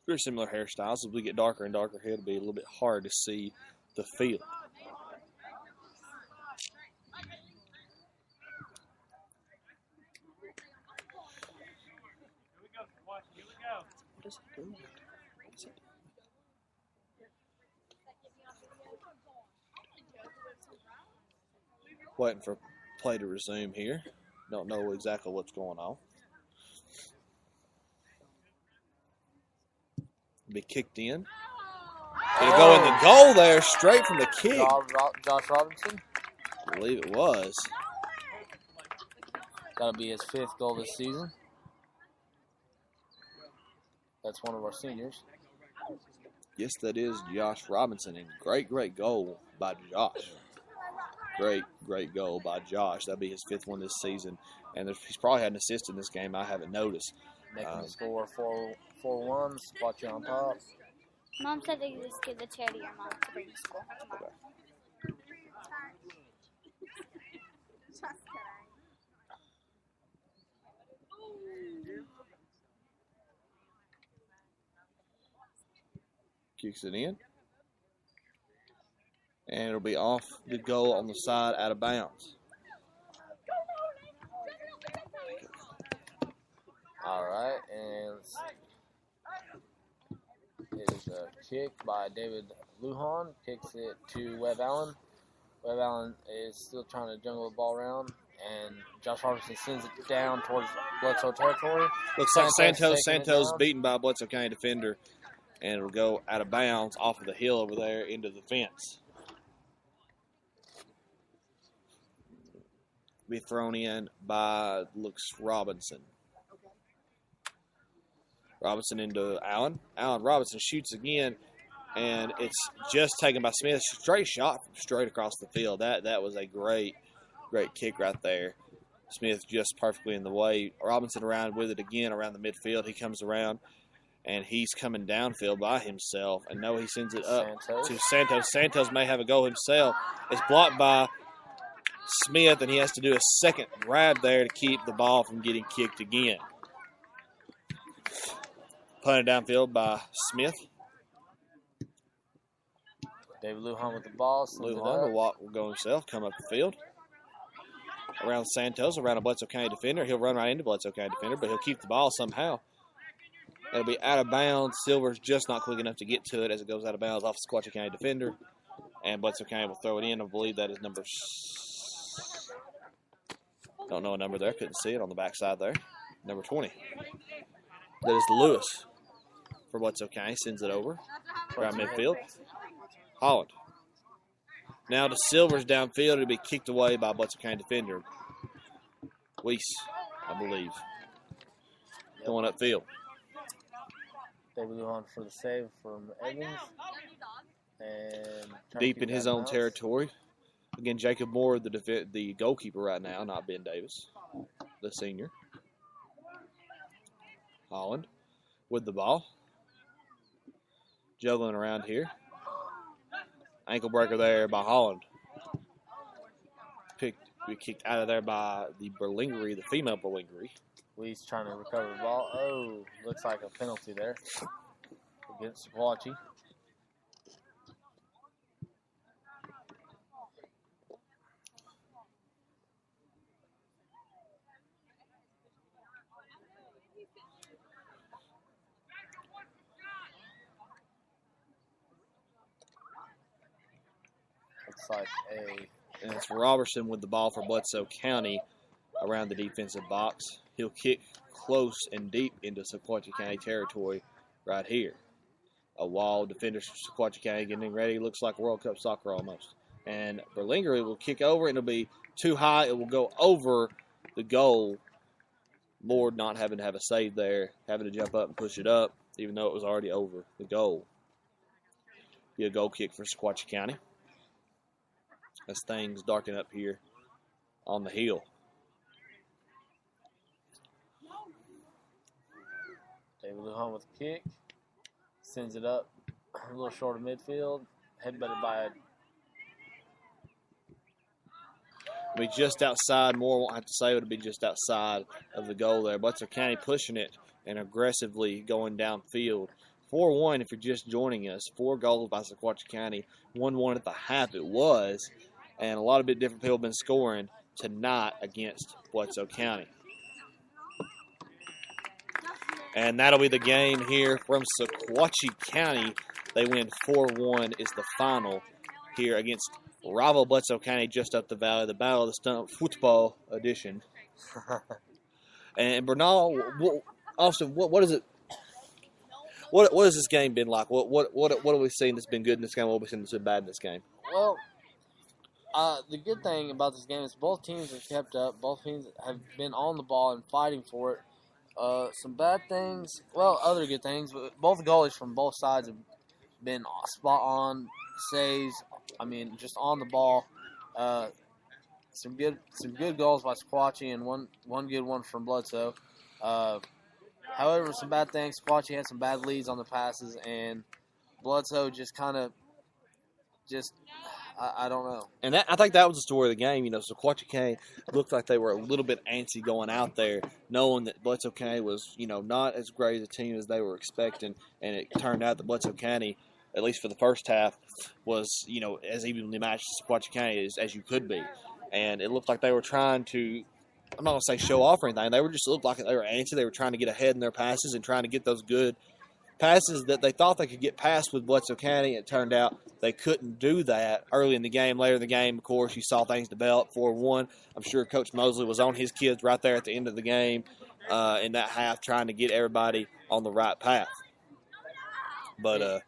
Very similar hairstyles. As we get darker and darker here, it'll be a little bit hard to see the field. What is it doing? Waiting for play to resume here. Don't know exactly what's going on. Be kicked in. It'll go in the goal there, straight from the kick. Josh Robinson. I believe it was. That'll be his 5th goal this season. That's one of our seniors. Yes, that is Josh Robinson. And great, great goal by Josh. Great goal by Josh. That'll be his 5th one this season. And he's probably had an assist in this game. I haven't noticed. Making the score 4-1. Spot you on top. Mom said they just give the chair to your mom to bring to school tomorrow. Okay. Kicks it in. And it'll be off the goal on the side, out of bounds. All right, and it is a kick by David Lujan. Kicks it to Webb Allen. Webb Allen is still trying to jungle the ball around, and Josh Robinson sends it down towards Bledsoe territory. Looks like Santos beaten by a Bledsoe County defender, and it'll go out of bounds off of the hill over there into the fence. Be thrown in by, looks, Robinson. Robinson into Allen. Robinson shoots again, and it's just taken by Smith. Straight shot straight across the field. That was a great kick right there. Smith just perfectly in the way. Robinson around with it again around the midfield. He comes around, and he's coming downfield by himself. And no, he sends it up to Santos. Santos may have a goal himself. It's blocked by Smith, and he has to do a second grab there to keep the ball from getting kicked again. Punted downfield by Smith. David Lujan with the ball. Lujan will go himself, come up the field. Around Santos, around a Bledsoe County defender. He'll run right into Bledsoe County defender, but he'll keep the ball somehow. It'll be out of bounds. Silver's just not quick enough to get to it as it goes out of bounds off the Sequatchie County defender. And Bledsoe County will throw it in. I believe that is number... Don't know a number there. Couldn't see it on the backside there. Number 20. That is Lewis for Bledsoe County. Sends it over around midfield. Holland. Now to Silvers downfield. It'll be kicked away by Bledsoe County defender. Weiss, I believe. Going upfield. David Lujan for the save from Evans. And Deep in his own territory. Again, Jacob Moore, the goalkeeper right now, not Ben Davis, the senior. Holland with the ball. Juggling around here. Ankle breaker there by Holland. Kicked out of there by the Berlingerie, the female Berlingerie. Lee's trying to recover the ball. Oh, looks like a penalty there against Sequatchie. Looks like and it's Robertson with the ball for Bledsoe County around the defensive box. He'll kick close and deep into Sequatchie County territory right here. A wall defenders for Sequatchie County getting ready. Looks like World Cup soccer almost. And Berlingerie will kick over, and it'll be too high. It will go over the goal. Lord not having to have a save there, having to jump up and push it up, even though it was already over the goal. Be a goal kick for Sequatchie County as things darken up here on the hill. David Lujan with a kick. Sends it up a little short of midfield. Headbutted by It'll be just outside. Moore won't have to say it. It'll be just outside of the goal there. Bledsoe County pushing it and aggressively going downfield. 4-1 if you're just joining us. 4 goals by Sequatchie County. 1-1 at the half it was. And a lot of different people have been scoring tonight against Bledsoe County. And that'll be the game here from Sequatchie County. They win 4-1 is the final here against rival Bledsoe County just up the valley. The Battle of the Stump Football Edition. And Bernal, Austin, what is it? What has this game been like? What have we seen that's been good in this game? What have we seen that's been bad in this game? Well, the good thing about this game is both teams have kept up. Both teams have been on the ball and fighting for it. Some bad things, well, other good things. But both goalies from both sides have been spot on saves. I mean, just on the ball. Some good goals by Sequatchie and one good one from Bledsoe. However, some bad things. Sequatchie had some bad leads on the passes, and Bledsoe just kind of I don't know. And I think that was the story of the game. You know, Sequatchie County looked like they were a little bit antsy going out there, knowing that Bledsoe County was, not as great a team as they were expecting. And it turned out that Bledsoe County, at least for the first half, was, as evenly matched as Sequatchie County as you could be. And it looked like they were trying to, I'm not going to say show off or anything. They looked like they were antsy. They were trying to get ahead in their passes and trying to get those good passes that they thought they could get past with Bledsoe County. It turned out they couldn't do that early in the game. Later in the game, of course, you saw things develop 4-1. I'm sure Coach Mosley was on his kids right there at the end of the game in that half trying to get everybody on the right path. But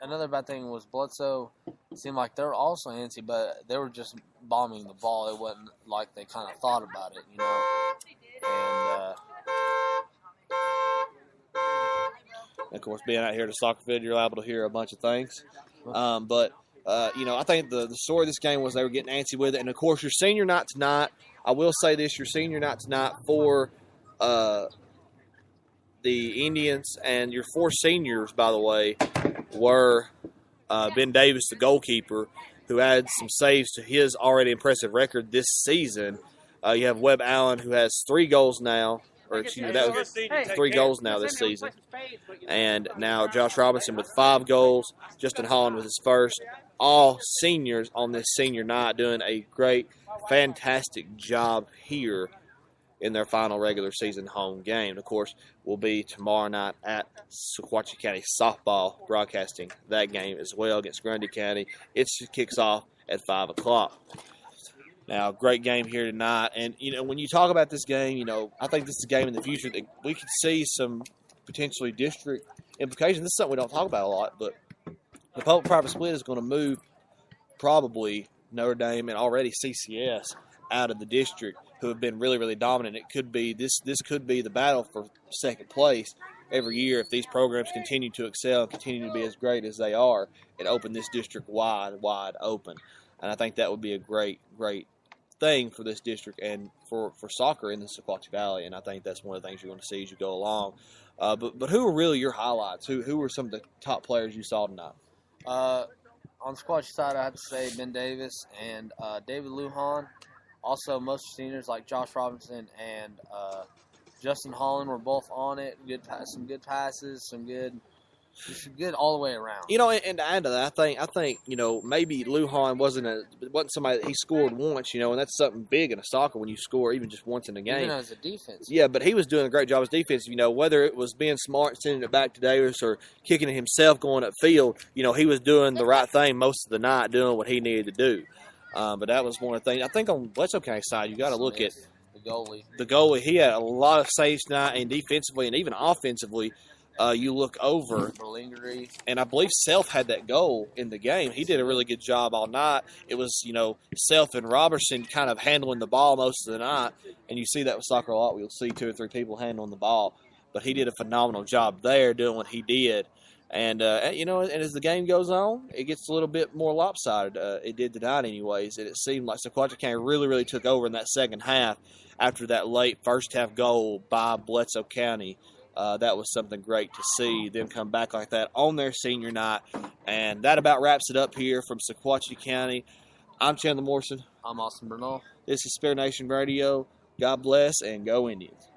another bad thing was Bledsoe seemed like they were also antsy, but they were just bombing the ball. It wasn't like they kind of thought about it, And of course, being out here at a soccer field, you're liable to hear a bunch of things. But I think the story of this game was they were getting antsy with it. And, of course, your senior night tonight, I will say this, your senior night tonight for the Indians and your 4 seniors, by the way, were Ben Davis, the goalkeeper, who had some saves to his already impressive record this season. You have Webb Allen, who has 3 goals now. Or excuse me, that was 3 goals now this season. And now Josh Robinson with 5 goals. Justin Holland with his first. All seniors on this senior night doing a great, fantastic job here in their final regular season home game. Of course, will be tomorrow night at Sequatchie County Softball, broadcasting that game as well against Grundy County. It kicks off at 5 o'clock. Now, great game here tonight. And, when you talk about this game, I think this is a game in the future that we could see some potentially district implications. This is something we don't talk about a lot, but the public-private split is going to move probably Notre Dame and already CCS out of the district, who have been really, really dominant. It could be this could be the battle for second place every year, if these programs continue to excel and continue to be as great as they are, it opened this district wide open. And I think that would be a great thing for this district and for soccer in the Sequatchie Valley. And I think that's one of the things you're going to see as you go along. But who are really your highlights? Who were some of the top players you saw tonight? On the Sequatchie side, I have to say Ben Davis and David Lujan. Also, most seniors like Josh Robinson and Justin Holland were both on it. Some good passes, some good all the way around. You know, and to add to that, I think you know, maybe Lujan wasn't somebody that he scored once, you know, and that's something big in a soccer when you score even just once in a game. Even as a defense. Yeah, but he was doing a great job as defense. You know, whether it was being smart, sending it back to Davis, or kicking it himself going upfield, you know, he was doing the right thing most of the night, doing what he needed to do. But that was one of the things. I think on Bledsoe County side, you got to look at the goalie. The goalie, he had a lot of saves tonight, and defensively and even offensively. You look over, and I believe Self had that goal in the game. He did a really good job all night. It was, you know, Self and Robertson kind of handling the ball most of the night, and you see that with soccer a lot. We'll see 2 or 3 people handling the ball, but he did a phenomenal job there doing what he did. And, you know, and as the game goes on, it gets a little bit more lopsided. It did tonight anyways, and it seemed like Sequatchie County really took over in that second half after that late first-half goal by Bledsoe County. That was something great to see them come back like that on their senior night. And that about wraps it up here from Sequatchie County. I'm Chandler Morrison. I'm Austin Bernal. This is Spare Nation Radio. God bless and go Indians.